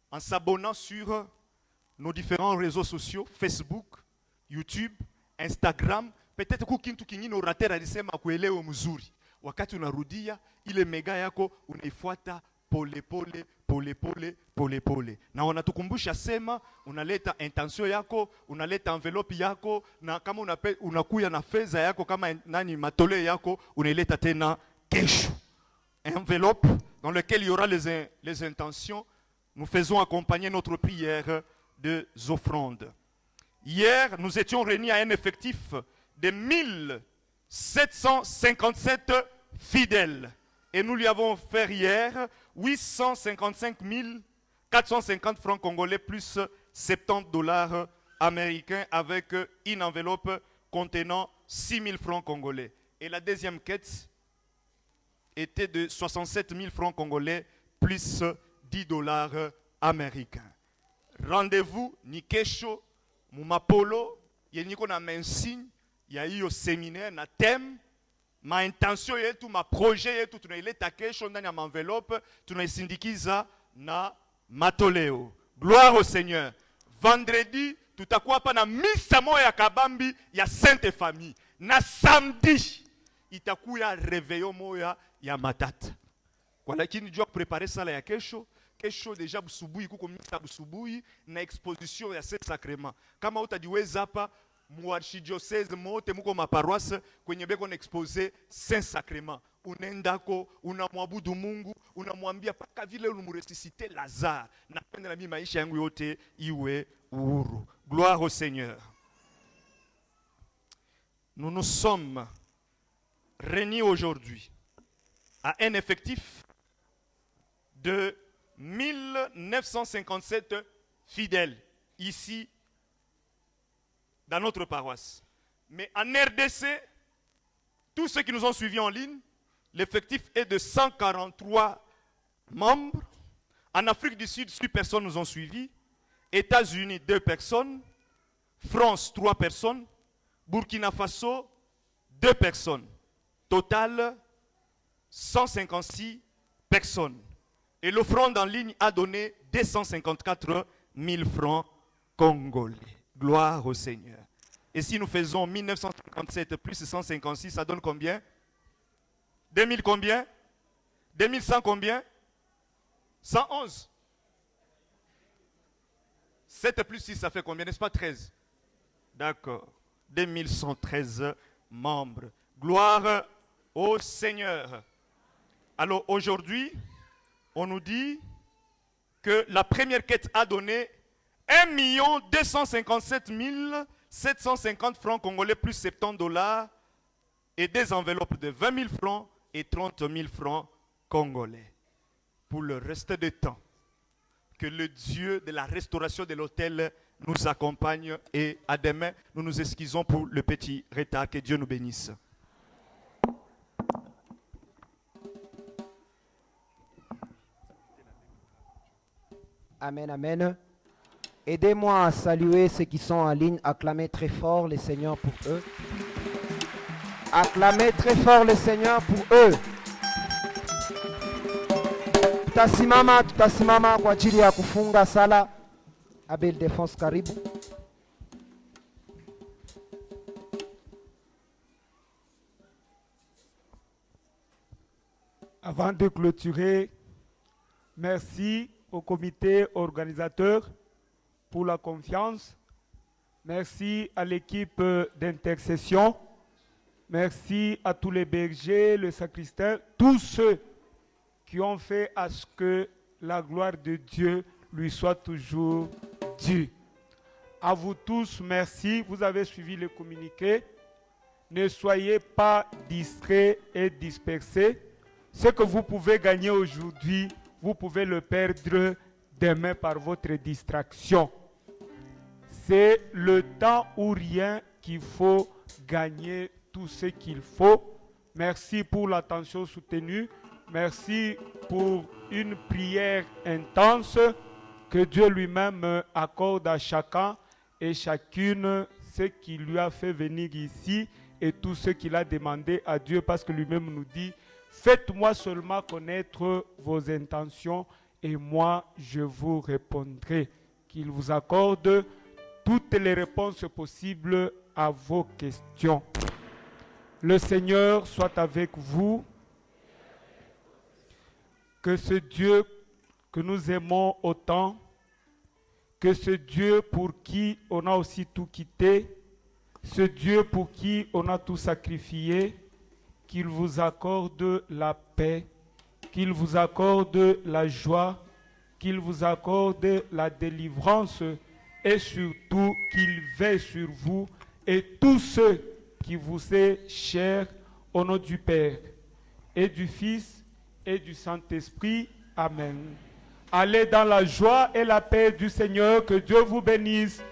en s'abonnant sur nos différents réseaux sociaux, Facebook, YouTube, Instagram. Peut-être kukintu kingine uratera alisema kuelewe mzuri. Wakati unarudia ile mega yako unaifuata pole pole pole pole pole pole. Na wanatukumbusha sema unaleta intention yako, unaleta envelope yako, na kama unakuya na fedha yako kama nani matole yako unaileta tena kesho. Enveloppe dans lequel il y aura les intentions. Nous faisons accompagner notre prière des offrandes. Hier, nous étions réunis à un effectif de 1757 fidèles. Et nous lui avons offert hier 855 450 francs congolais plus 70 dollars américains avec une enveloppe contenant 6 000 francs congolais. Et la deuxième quête était de 67 000 francs congolais plus 10 dollars américains. Rendez-vous ni kesho mumapolo yeniko na mensigne ya hiyo séminaire na thème ma intention yetu ma projet yetu tunaileta kesho ndani ya envelope tunaisindikiza na matoleo. Gloire au Seigneur. Vendredi tutakuwa hapa na misa moja ya kabambi ya Sainte Famille. Na samedi itakuwa réveillon moja ya matata. Kwa lakini jua kuprepare sala ya kesho. Kesho deja busubuhi kuko misa busubuhi na exposition ya Saint Sacrement. Kama utajiweza hapa muarchidiocese mote muko maparoisse kwenye beko na expose Saint Sacrement. Unaendako, unamwabudu Mungu, unamwambia paka vile ulimuresuscite Lazare. Napenda na mimi maisha yangu yote iwe uhuru. Gloire au Seigneur. Nous nous sommes réunis aujourd'hui à un effectif de 1957 fidèles ici dans notre paroisse. Mais en RDC, tous ceux qui nous ont suivis en ligne, l'effectif est de 143 membres. En Afrique du Sud, 6 personnes nous ont suivis. États-Unis, 2 personnes. France, 3 personnes. Burkina Faso, 2 personnes. Total, 156 personnes. Et l'offrande en ligne a donné 254 000 francs congolais. Gloire au Seigneur. Et si nous faisons 1957 plus 156, ça donne combien? 2000 combien? 2100 combien? 111. 7 plus 6, ça fait combien? N'est-ce pas 13? D'accord. 2113 membres. Gloire au Seigneur. Alors aujourd'hui, on nous dit que la première quête a donné 1 257 750 francs congolais plus 70 $ et des enveloppes de 20 000 francs et 30 000 francs congolais. Pour le reste du temps, que le Dieu de la restauration de l'autel nous accompagne et à demain, nous nous excusons pour le petit retard. Que Dieu nous bénisse. Amen, amen. Aidez-moi à saluer ceux qui sont en ligne. Acclamez très fort le Seigneur pour eux. Acclamez très fort le Seigneur pour eux. Tutasimama kwa ajili ya kufunga sala. Abel Defense, karibu. Avant de clôturer, merci au comité organisateur pour la confiance. Merci à l'équipe d'intercession. Merci à tous les bergers, le sacristain, tous ceux qui ont fait à ce que la gloire de Dieu lui soit toujours due. À vous tous, merci. Vous avez suivi le communiqué. Ne soyez pas distraits et dispersés. Ce que vous pouvez gagner aujourd'hui, vous pouvez le perdre demain par votre distraction. C'est le temps ou rien qu'il faut gagner tout ce qu'il faut. Merci pour l'attention soutenue. Merci pour une prière intense. Que Dieu lui-même accorde à chacun et chacune ce qui lui a fait venir ici et tout ce qu'il a demandé à Dieu, parce que lui-même nous dit: faites-moi seulement connaître vos intentions et moi je vous répondrai. Qu'il vous accorde toutes les réponses possibles à vos questions. Le Seigneur soit avec vous. Que ce Dieu que nous aimons autant, que ce Dieu pour qui on a aussi tout quitté, ce Dieu pour qui on a tout sacrifié, qu'il vous accorde la paix, qu'il vous accorde la joie, qu'il vous accorde la délivrance et surtout qu'il veille sur vous et tous ceux qui vous sont chers au nom du Père et du Fils et du Saint-Esprit. Amen. Allez dans la joie et la paix du Seigneur. Que Dieu vous bénisse.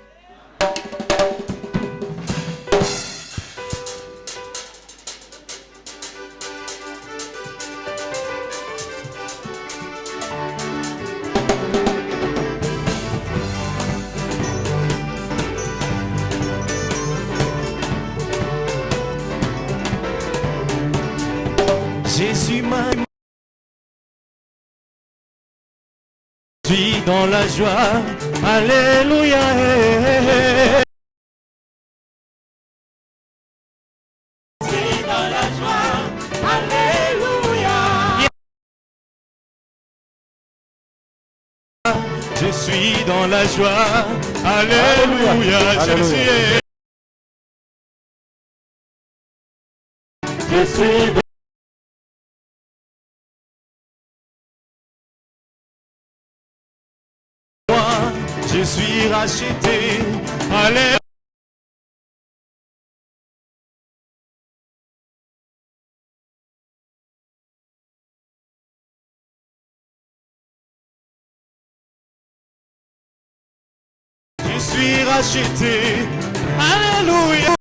Jésus m'a Je suis dans la joie, alléluia. Je suis dans la joie, alléluia. Je suis dans la joie, alléluia. Je suis je suis racheté, allez. Je suis racheté, alléluia.